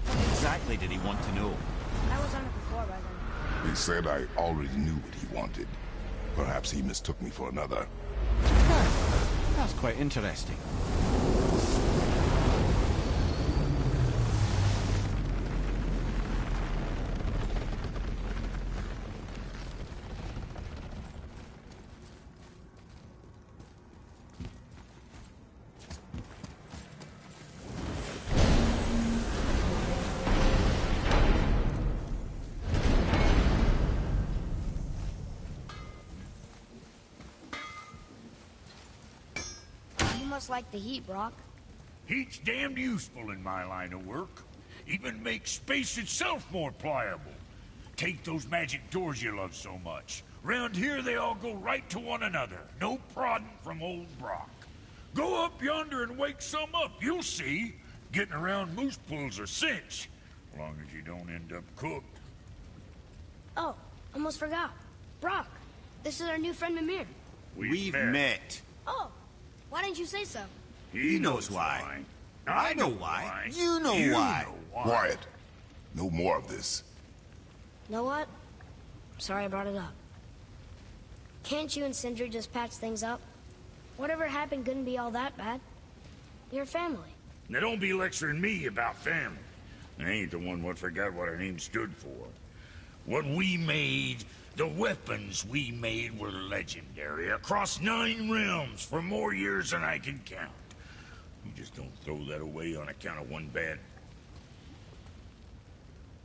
What exactly did he want to know? I was on it before by then. He said I already knew what he wanted. Perhaps he mistook me for another. That's quite interesting. Like the heat, Brock. Heat's damned useful in my line of work. Even makes space itself more pliable. Take those magic doors you love so much. Round here they all go right to one another. No prodding from old Brock. Go up yonder and wake some up, you'll see. Getting around moose pools are cinch. As long as you don't end up cooked. Oh, almost forgot. Brock, this is our new friend Mimir. We've met. Oh, why didn't you say so? He knows why. I know why. You know why. Quiet. No more of this. You know what? Sorry I brought it up. Can't you and Sindri just patch things up? Whatever happened couldn't be all that bad. You're family. Now don't be lecturing me about family. I ain't the one what forgot what our name stood for. What we made, the weapons we made were legendary across 9 realms for more years than I can count. You just don't throw that away on account of one bad...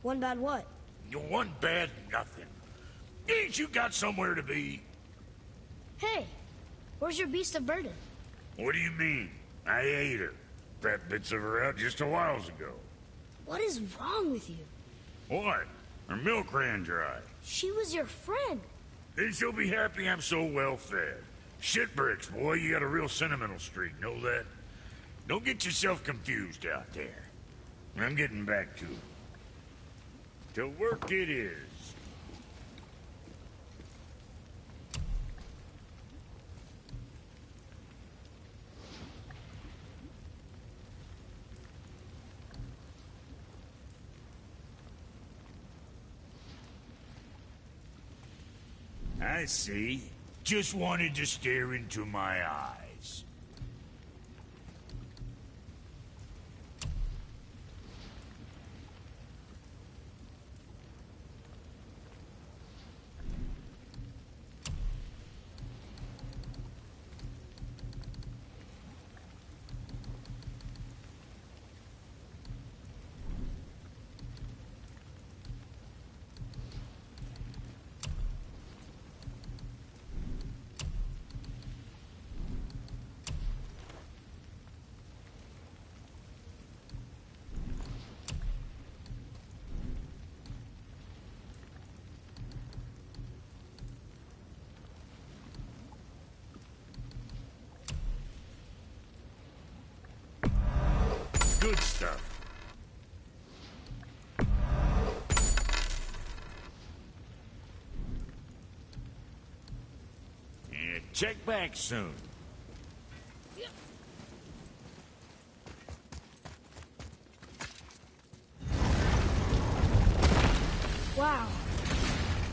One bad what? One bad nothing. Ain't you got somewhere to be? Hey, where's your beast of burden? What do you mean? I ate her. Fat bits of her out just a while ago. What is wrong with you? What? Her milk ran dry. She was your friend. Then she'll be happy I'm so well fed. Shit bricks, boy, you got a real sentimental streak, know that? Don't get yourself confused out there. I'm getting back to it. To work it is. I see. Just wanted to stare into my eyes. Good stuff. Yeah, check back soon. Wow.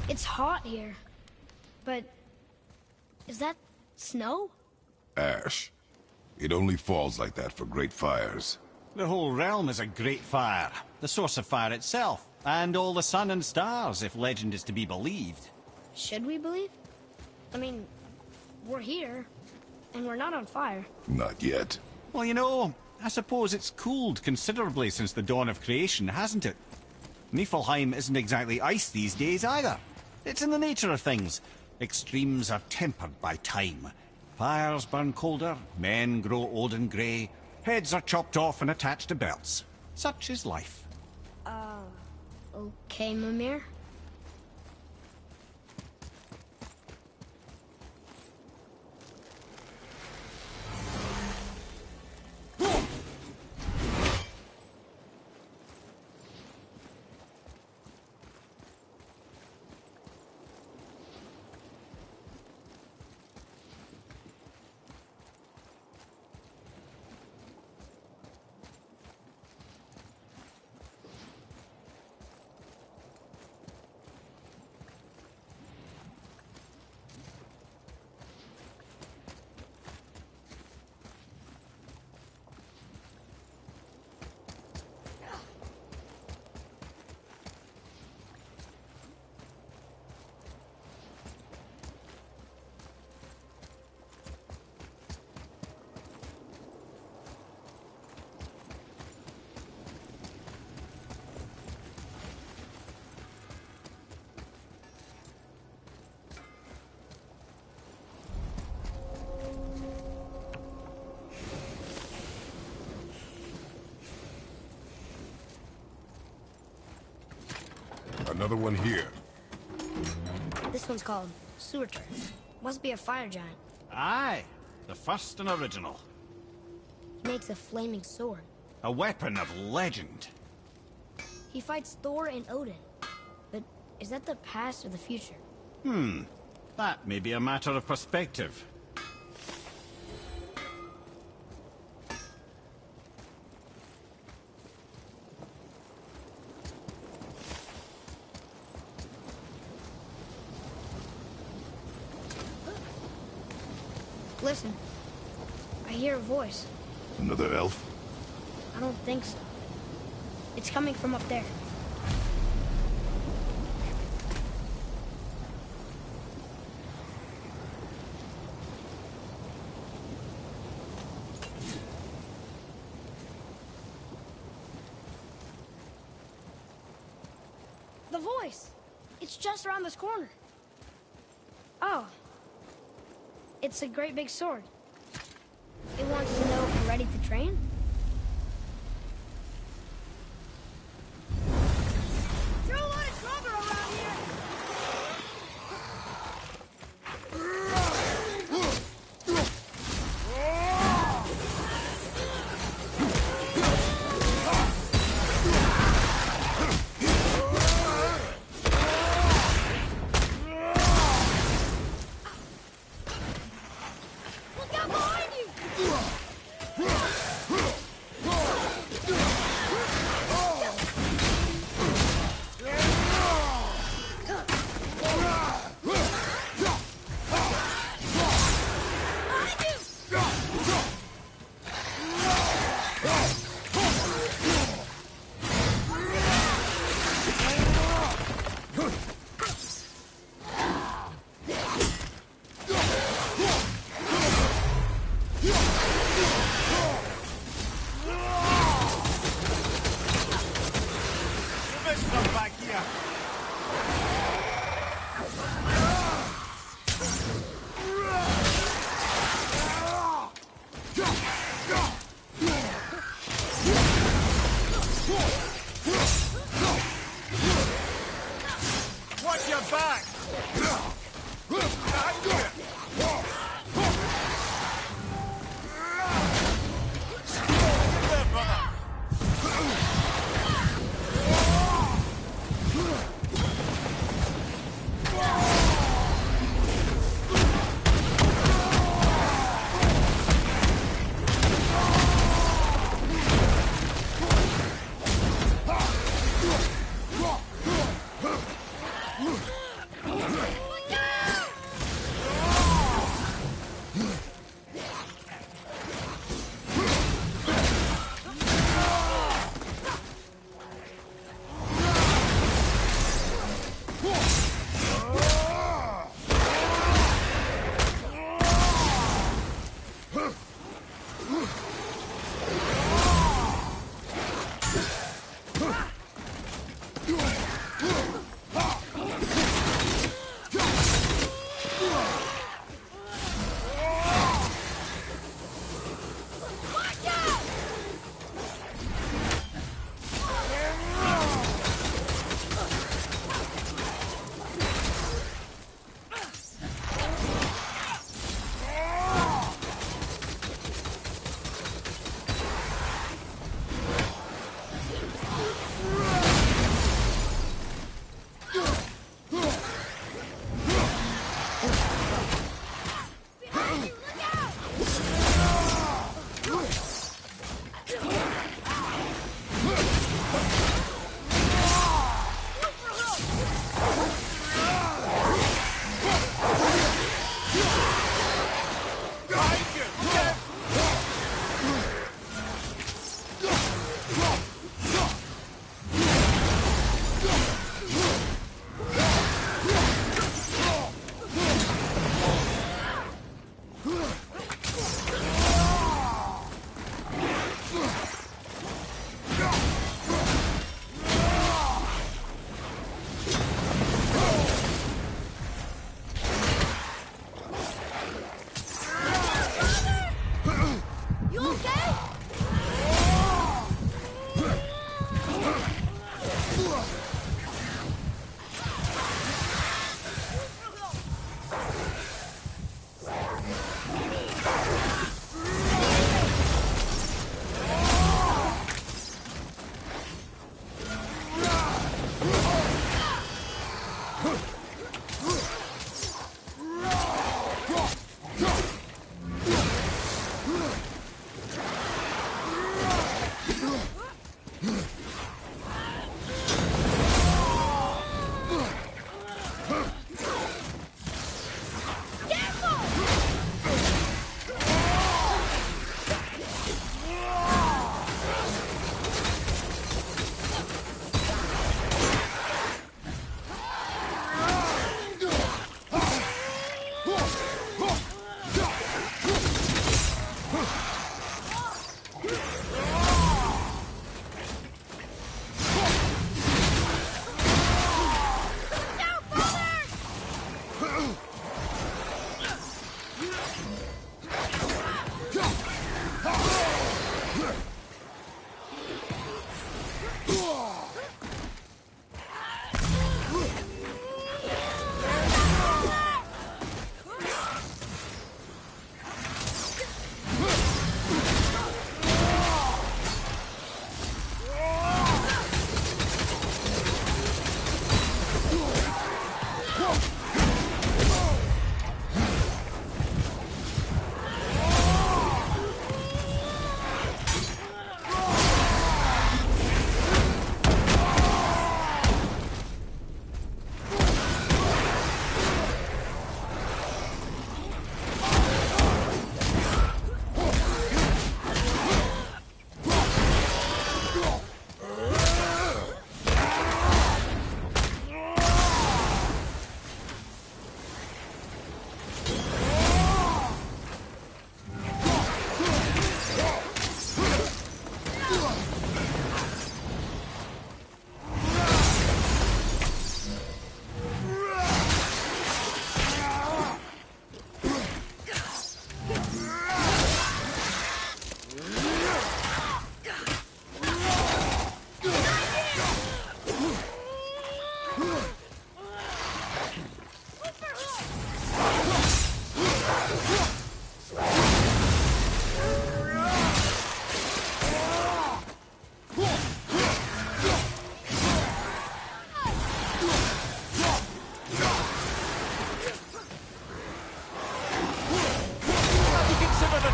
It's hot here. But... is that snow? Ash. It only falls like that for great fires. The whole realm is a great fire. The source of fire itself. And all the sun and stars, if legend is to be believed. Should we believe? I mean, we're here, and we're not on fire. Not yet. Well, you know, I suppose it's cooled considerably since the dawn of creation, hasn't it? Niflheim isn't exactly ice these days either. It's in the nature of things. Extremes are tempered by time. Fires burn colder, men grow old and grey, heads are chopped off and attached to belts. Such is life. Okay, Mimir. Another one here. This one's called Surtur. Must be a fire giant. Aye, the first and original. He makes a flaming sword. A weapon of legend. He fights Thor and Odin. Is that the past or the future? That may be a matter of perspective. Listen. I hear a voice. Another elf? I don't think so. It's coming from up there. The voice! It's just around this corner. Oh. It's a great big sword. It wants to know if we're ready to train? You're a lot stronger around here! Look out behind you! Watch your back!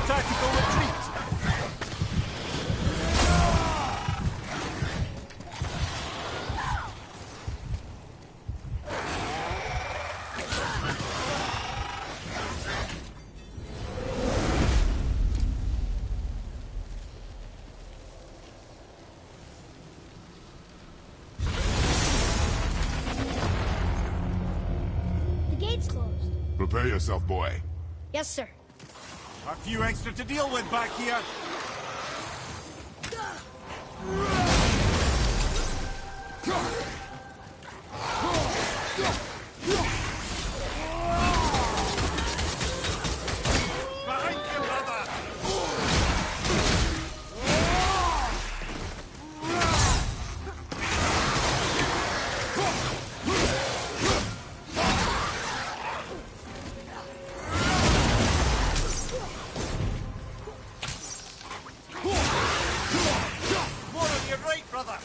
Tactical retreat! The gate's closed. Prepare yourself, boy. Yes, sir. A few extra to deal with back here. Behind you, brother! More on your right, brother!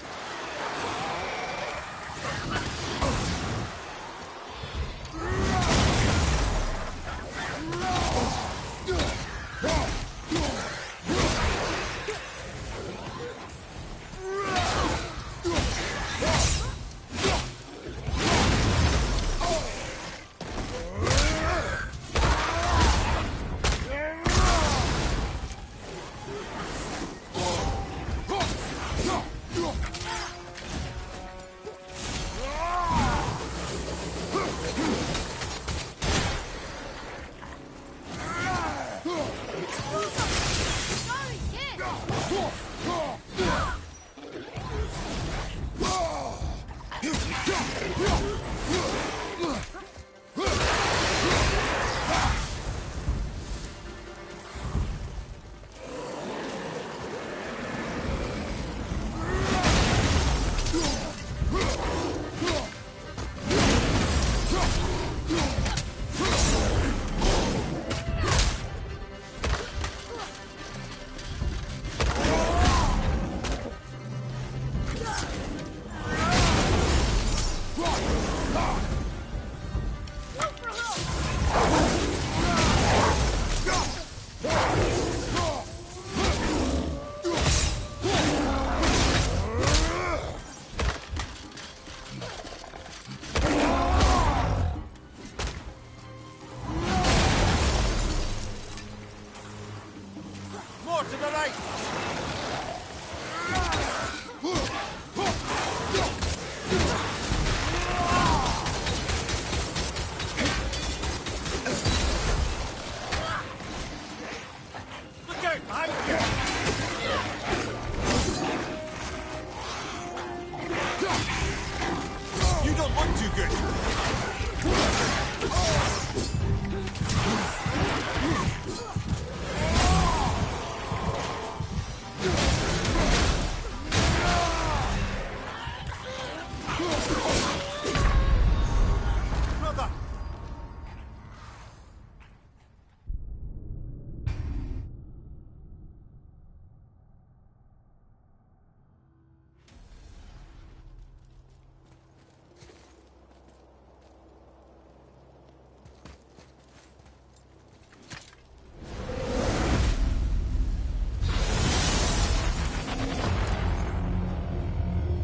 More to the right! Look out behind you! You don't look too good! Brother!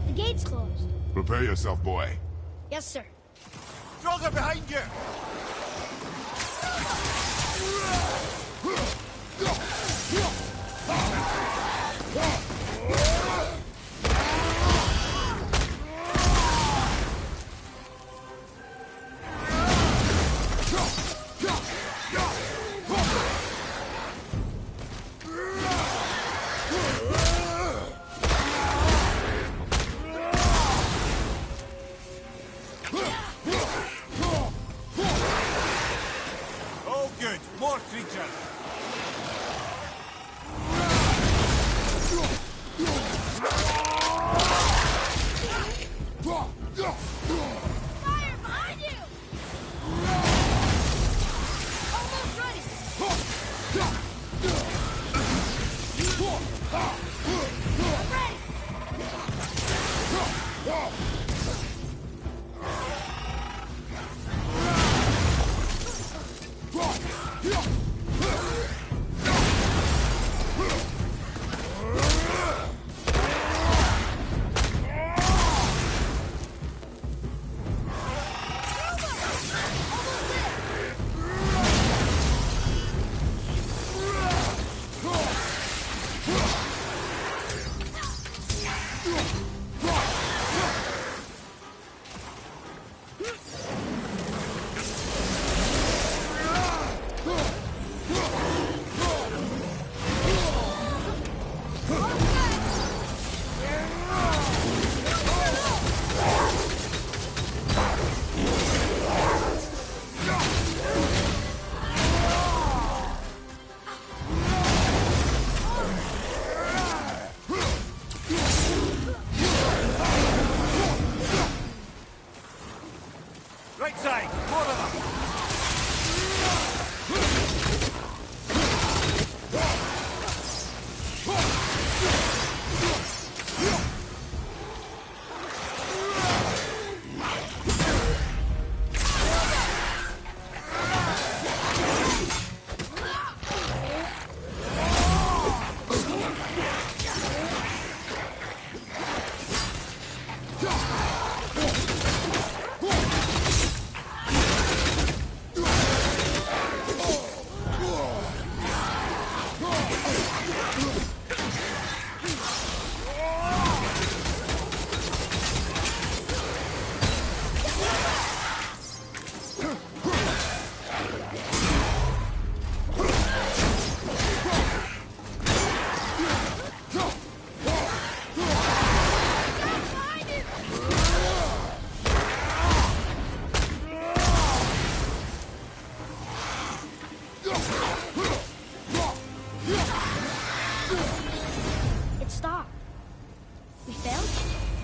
The gate's closed. Prepare yourself, boy. Yes, sir. Draugr behind you! Oh, good. More creatures. Right side! More of them!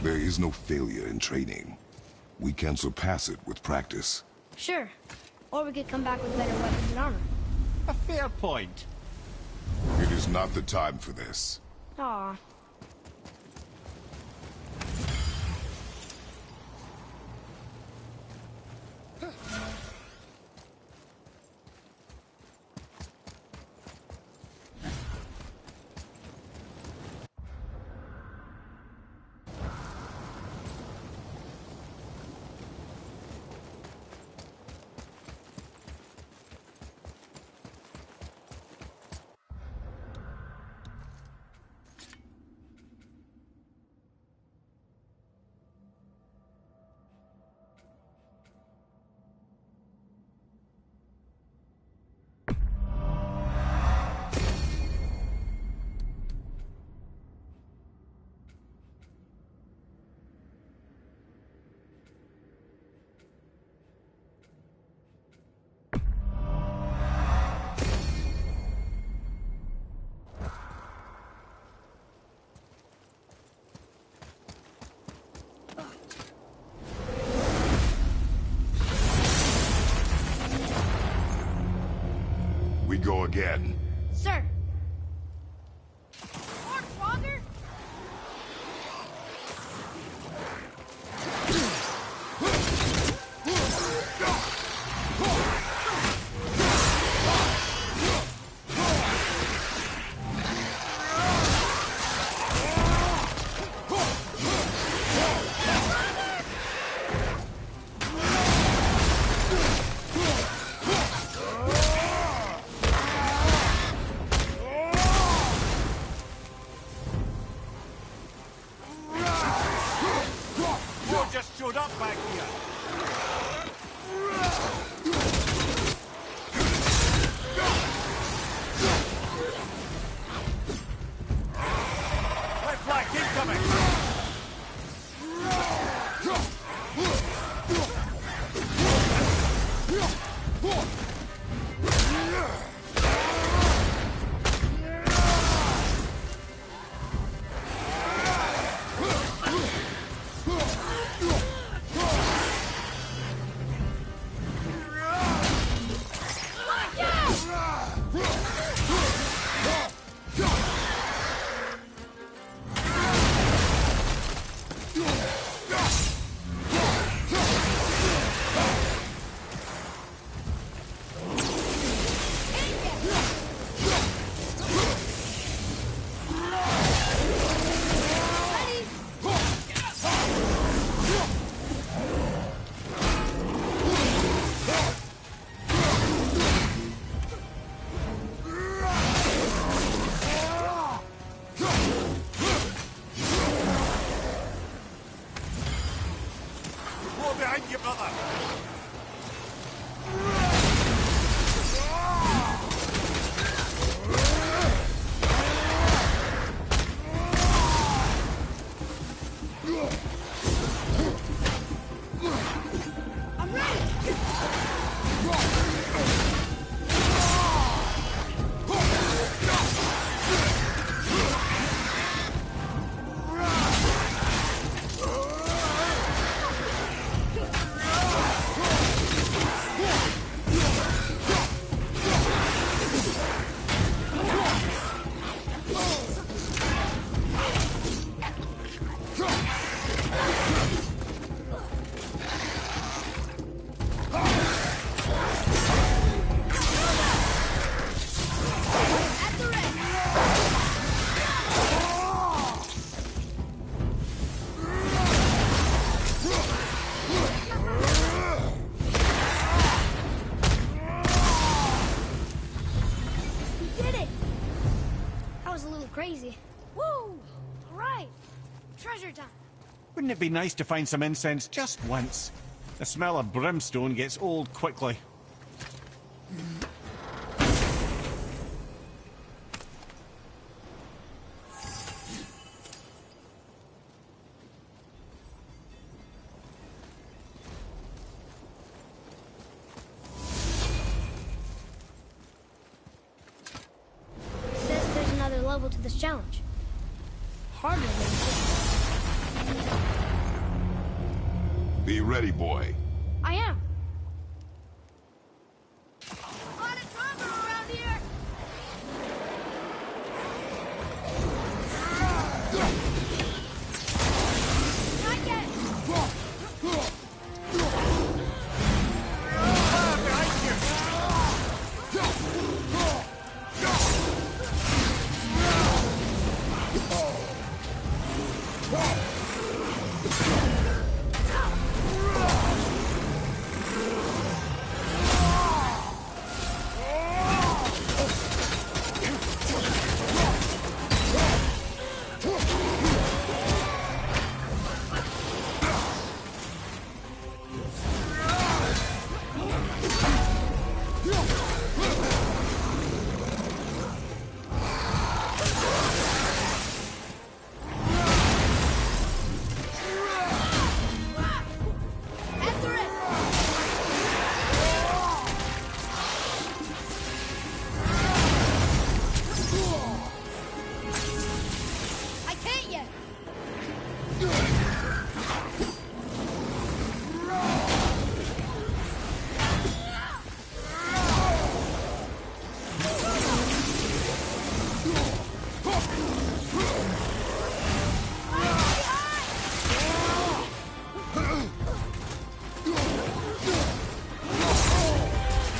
There is no failure in training. We can surpass it with practice. Sure. Or we could come back with better weapons and armor. A fair point. It is not the time for this. Aw. We go again. Sir. Just showed up back here. Red flag incoming. Behind you, brother! easy. Woo! All right. Treasure time. Wouldn't it be nice to find some incense just once? The smell of brimstone gets old quickly. It says there's another level to this challenge. Harder than Be ready, boy. I am. A lot of drama around here. Not yet. After it. I can't yet.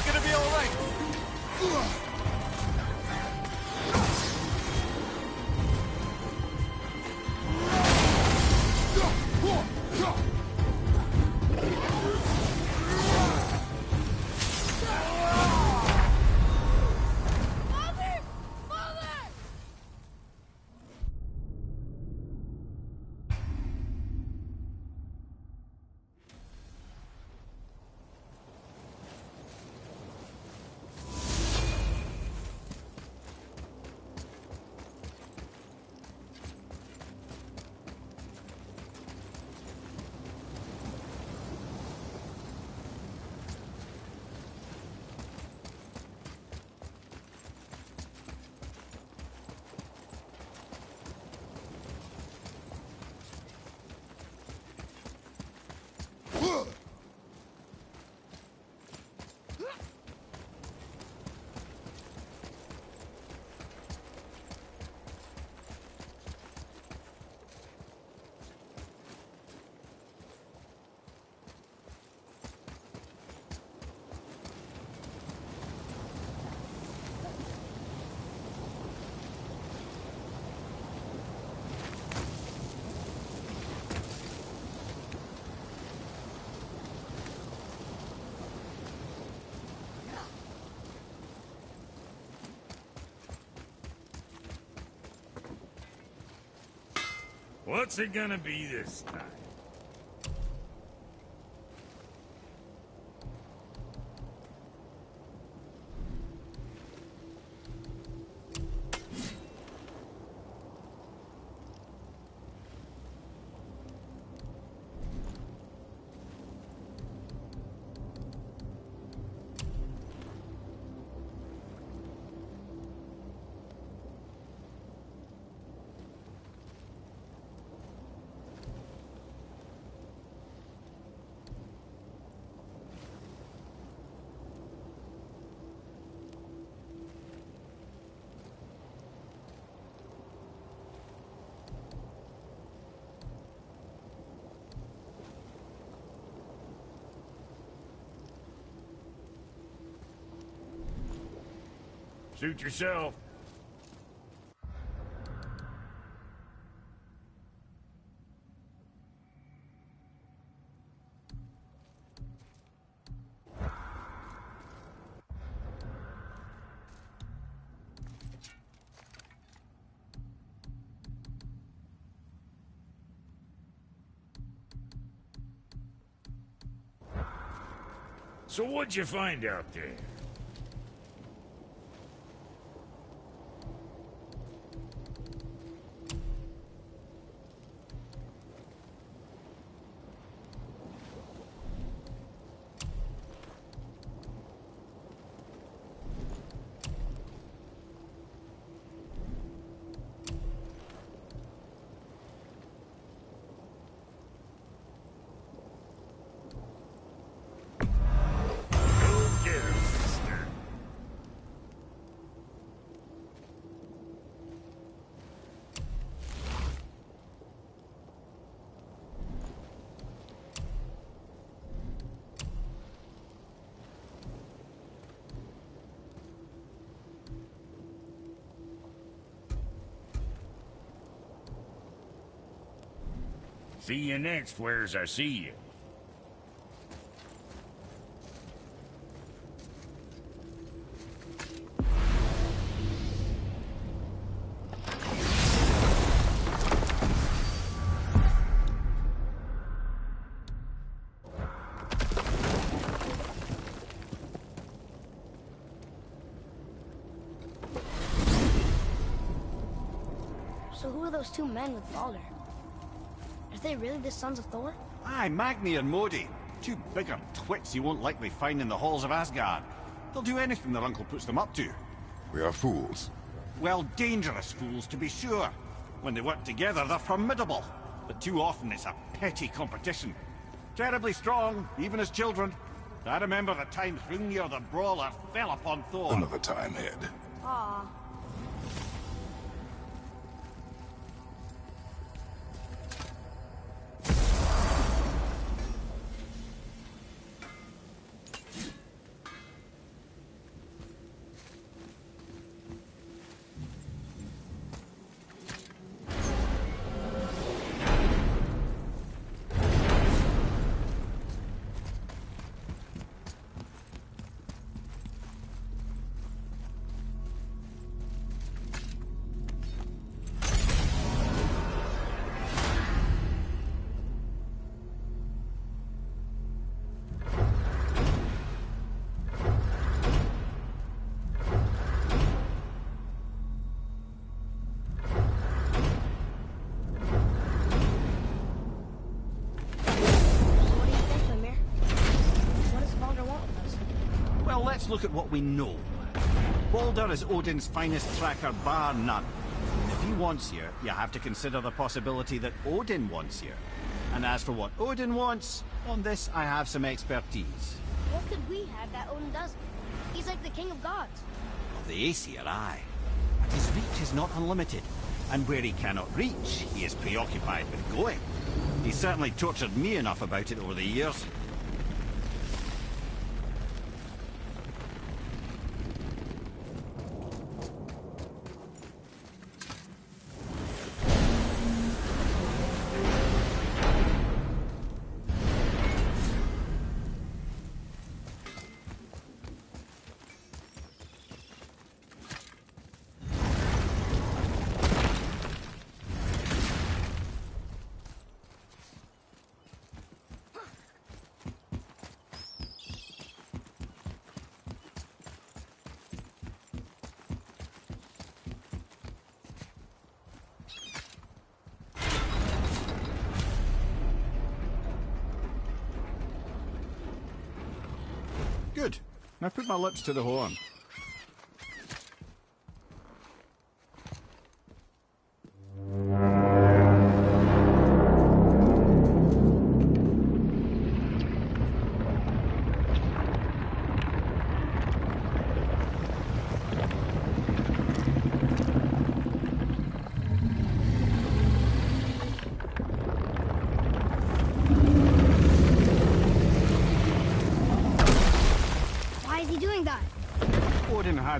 You're gonna be alright. Mother! Mother! What's it gonna be this time? Suit yourself. So what'd you find out there? See you next, where's I see you. So who are those two men with Baldur? Are they really the sons of Thor? Aye, Magni and Modi. Two bigger twits you won't likely find in the halls of Asgard. They'll do anything their uncle puts them up to. We are fools. Well, dangerous fools, to be sure. When they work together, they're formidable. But too often it's a petty competition. Terribly strong, even as children. I remember the time Hrungnir the Brawler fell upon Thor. Another time, Head. Aw. Let's look at what we know. Baldur is Odin's finest tracker, bar none. If he wants you, you have to consider the possibility that Odin wants you. And as for what Odin wants, on this I have some expertise. What could we have that Odin doesn't? He's like the king of gods. Of the Aesir, aye. But his reach is not unlimited. And where he cannot reach, he is preoccupied with going. He's certainly tortured me enough about it over the years. Good. Now put my lips to the horn.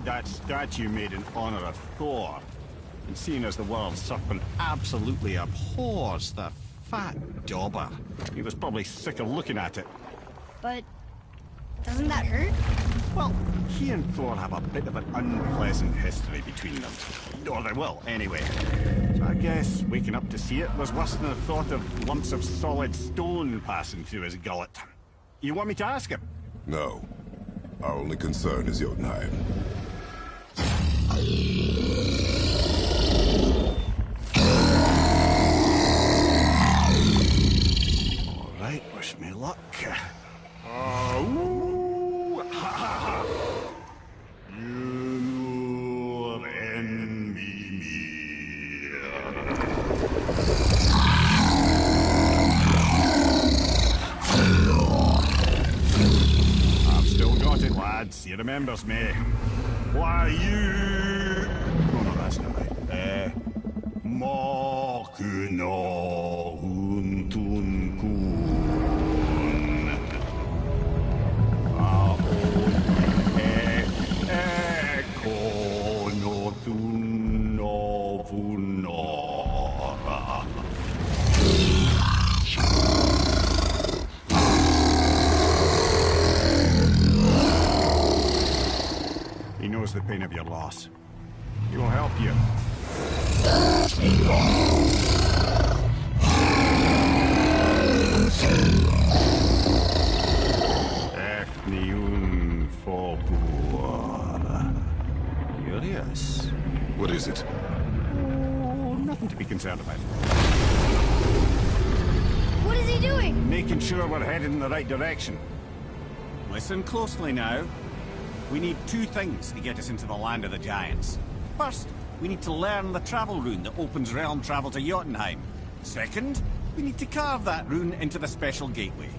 That statue made in honor of Thor. And seeing as the world serpent absolutely abhors the fat dauber, he was probably sick of looking at it. But doesn't that hurt? Well, he and Thor have a bit of an unpleasant history between them. Or they will, anyway. So I guess waking up to see it was worse than the thought of lumps of solid stone passing through his gullet. You want me to ask him? No. Our only concern is Jotunheim. All right, wish me luck. You envy me. I've still got it, lads. He remembers me. Why you... Oh, no, that's not right. Mokuno huntun kun. Eko no tun no vunora. He knows the pain of your loss. He will help you. Efniun Fogur. Curious. What is it? Oh, nothing to be concerned about. What is he doing? Making sure we're headed in the right direction. Listen closely now. We need two things to get us into the land of the Giants. First, we need to learn the travel rune that opens realm travel to Jotunheim. Second, we need to carve that rune into the special gateway.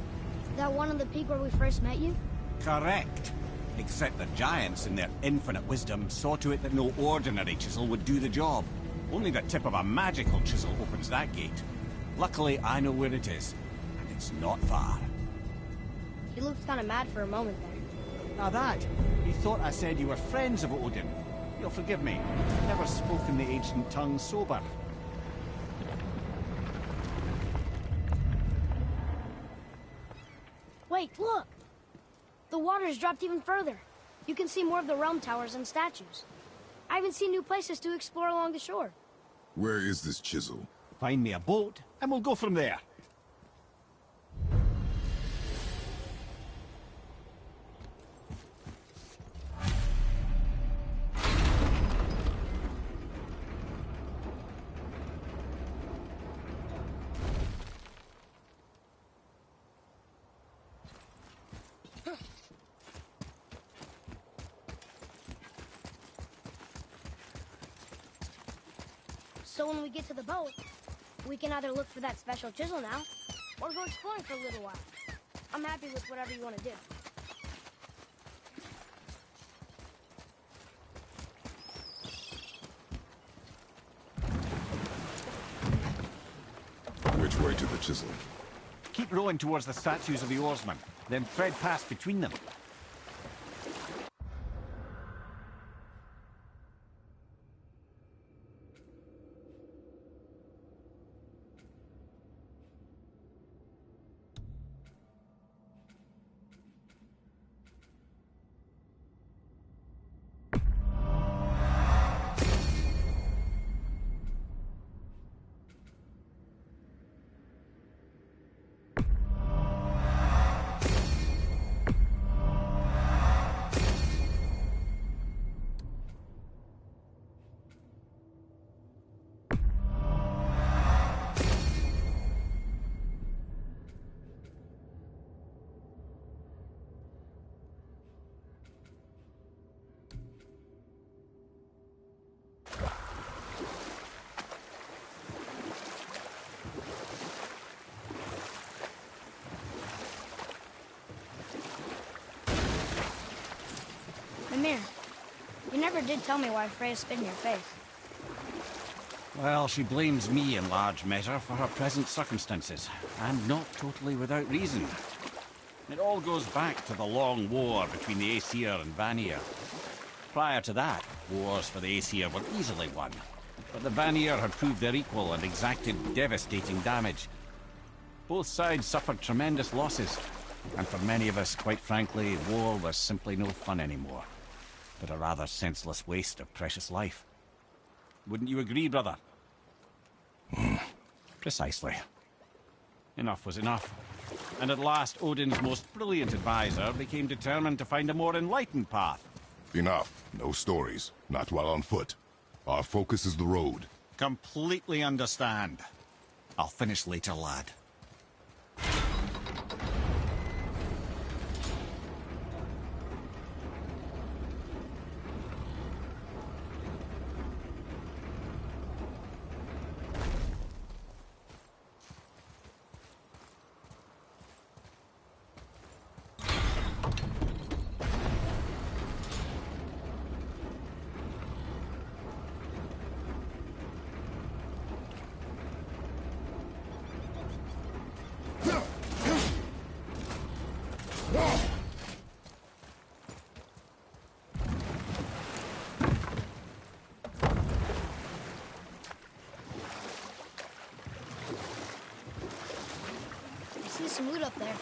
That one on the peak where we first met you? Correct. Except the Giants, in their infinite wisdom, saw to it that no ordinary chisel would do the job. Only the tip of a magical chisel opens that gate. Luckily, I know where it is, and it's not far. He looked kind of mad for a moment there. Now that, he thought I said you were friends of Odin. You'll forgive me. Never spoken the ancient tongue sober. Wait, look! The water's dropped even further. You can see more of the realm towers and statues. I even see new places to explore along the shore. Where is this chisel? Find me a boat, and we'll go from there. So when we get to the boat, we can either look for that special chisel now, or go exploring for a little while. I'm happy with whatever you want to do. Which way to the chisel? Keep rowing towards the statues of the oarsmen, then thread past between them. Mimir, you never did tell me why Freya spit in your face. Well, she blames me in large measure for her present circumstances, and not totally without reason. It all goes back to the long war between the Aesir and Vanir. Prior to that, wars for the Aesir were easily won, but the Vanir had proved their equal and exacted devastating damage. Both sides suffered tremendous losses, and for many of us, quite frankly, war was simply no fun anymore, but a rather senseless waste of precious life. Wouldn't you agree, brother? Precisely. Enough was enough. And at last, Odin's most brilliant advisor became determined to find a more enlightened path. Enough. No stories. Not while on foot. Our focus is the road. Completely understand. I'll finish later, lad. I see some loot up there.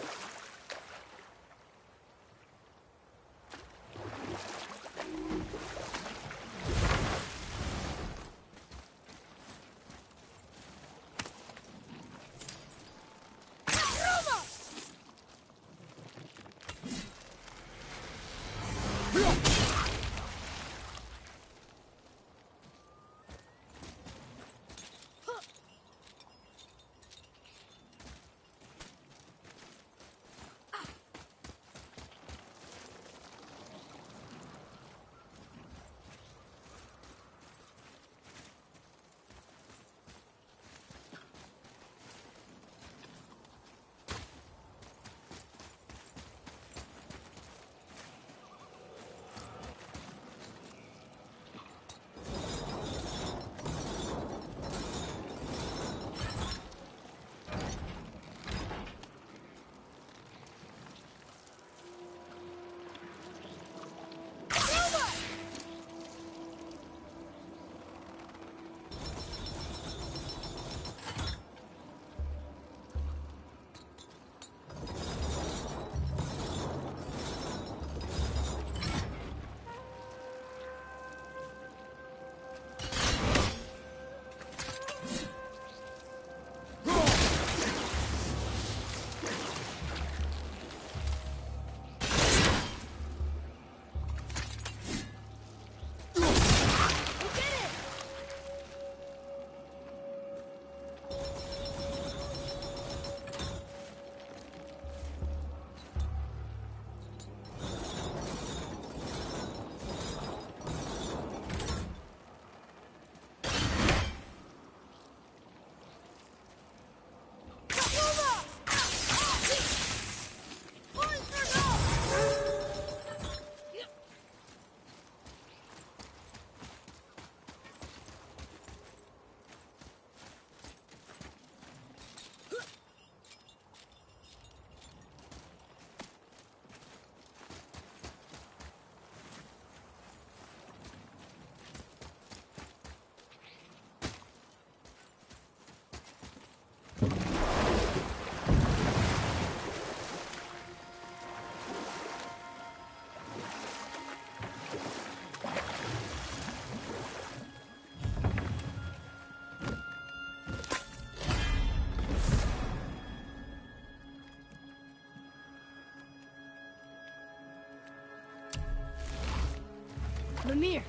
Mimir,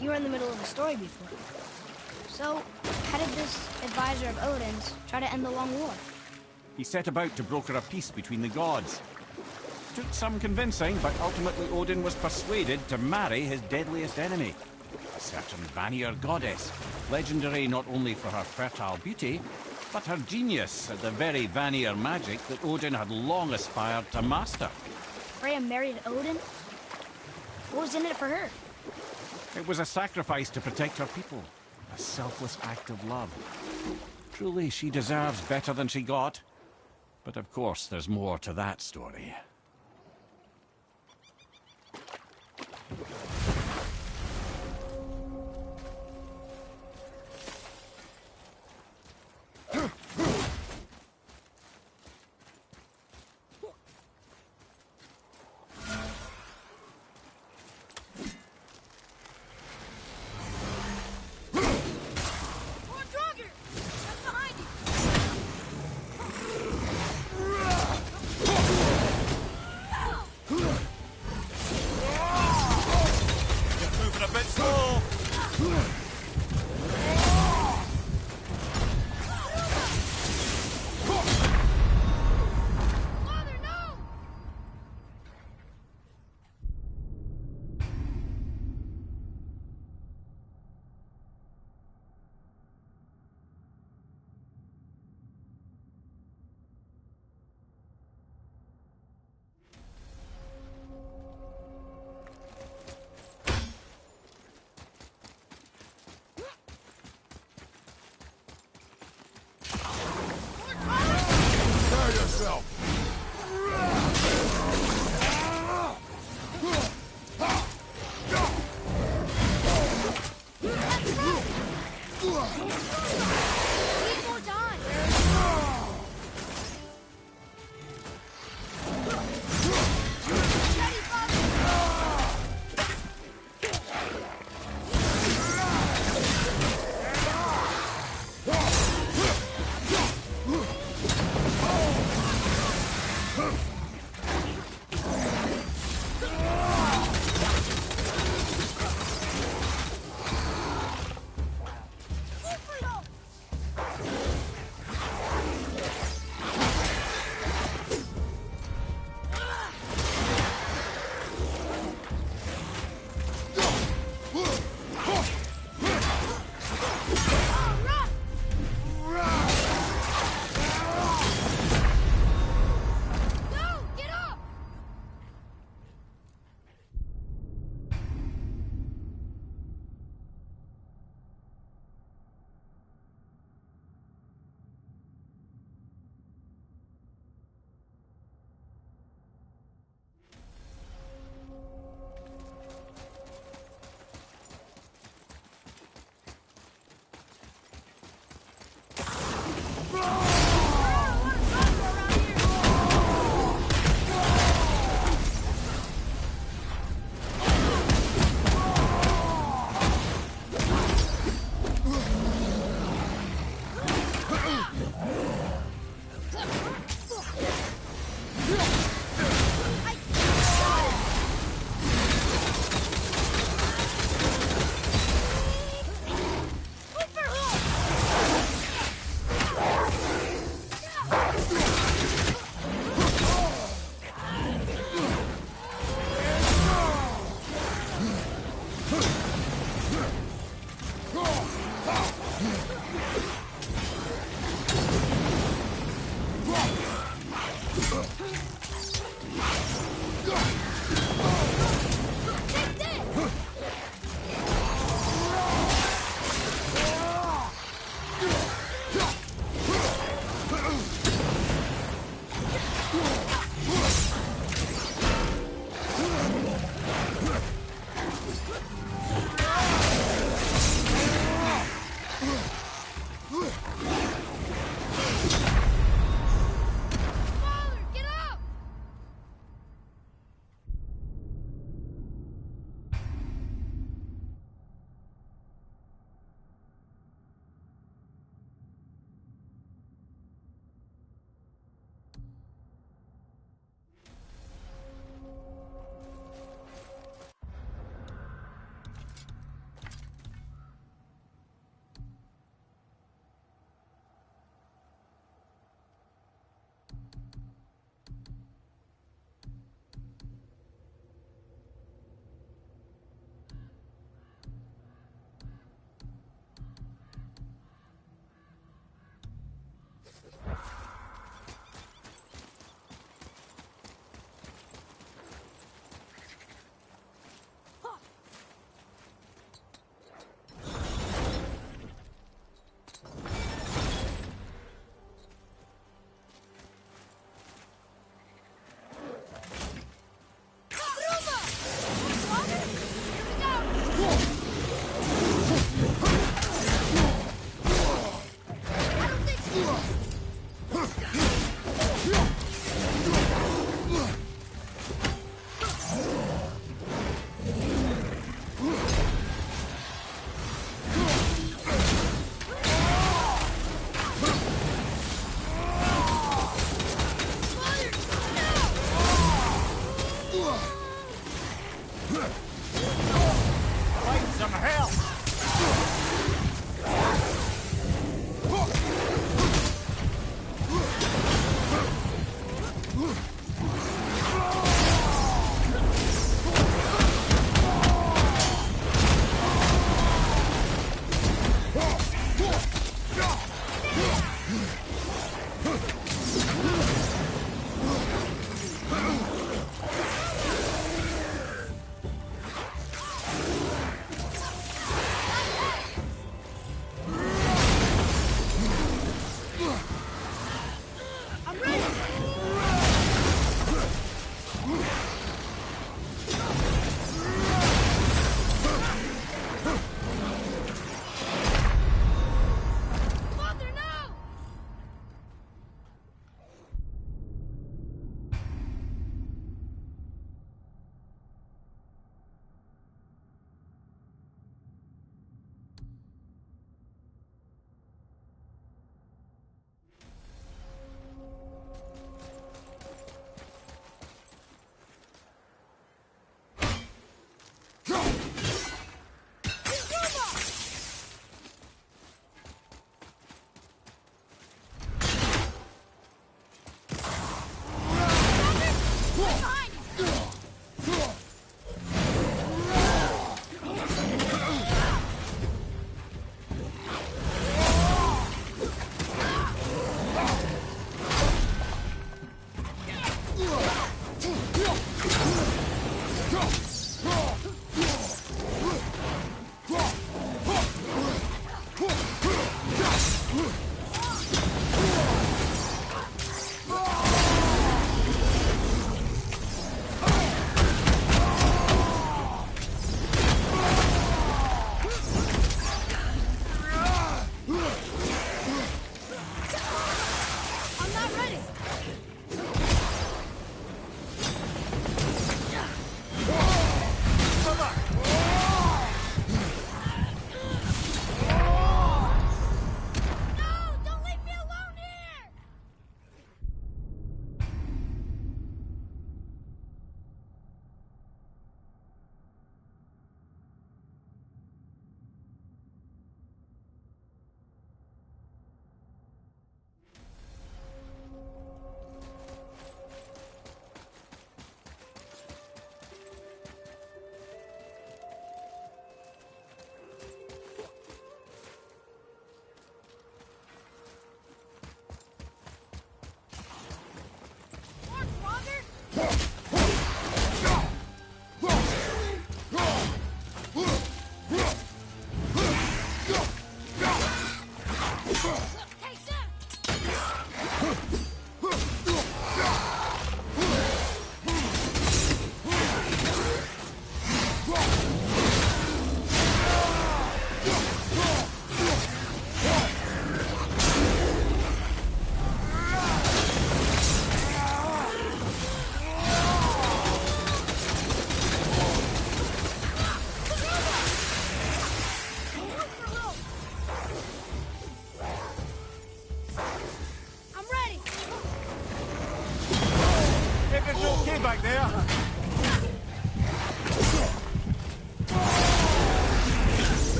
you were in the middle of a story before. So, how did this advisor of Odin's try to end the long war? He set about to broker a peace between the gods. Took some convincing, but ultimately Odin was persuaded to marry his deadliest enemy, a certain Vanir goddess, legendary not only for her fertile beauty, but her genius at the very Vanir magic that Odin had long aspired to master. Freya married Odin? What was in it for her? It was a sacrifice to protect her people, a selfless act of love. Truly, she deserves better than she got. But of course, there's more to that story.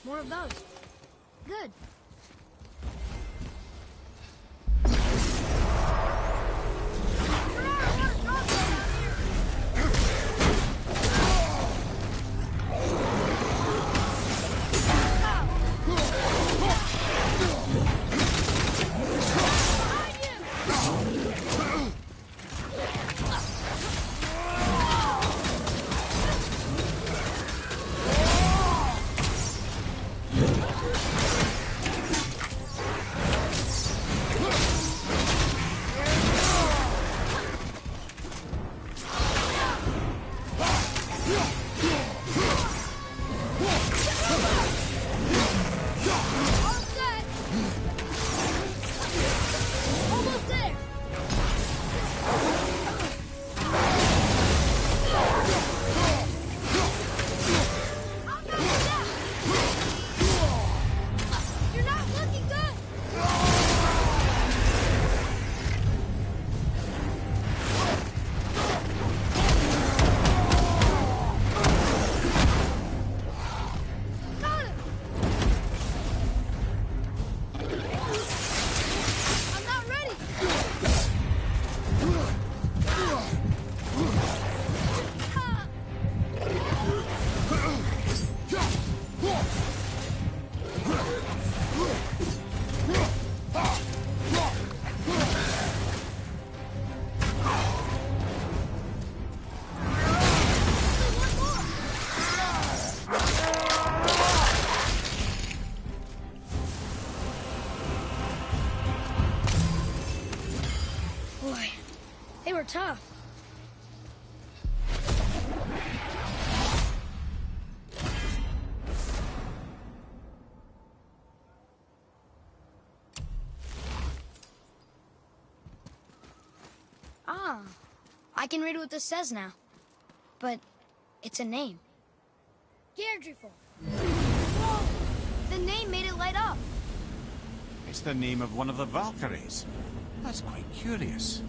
More of those. Good. tough. Ah, I can read what this says now. But it's a name. Gandriful. Whoa! The name made it light up. It's the name of one of the Valkyries. That's quite curious.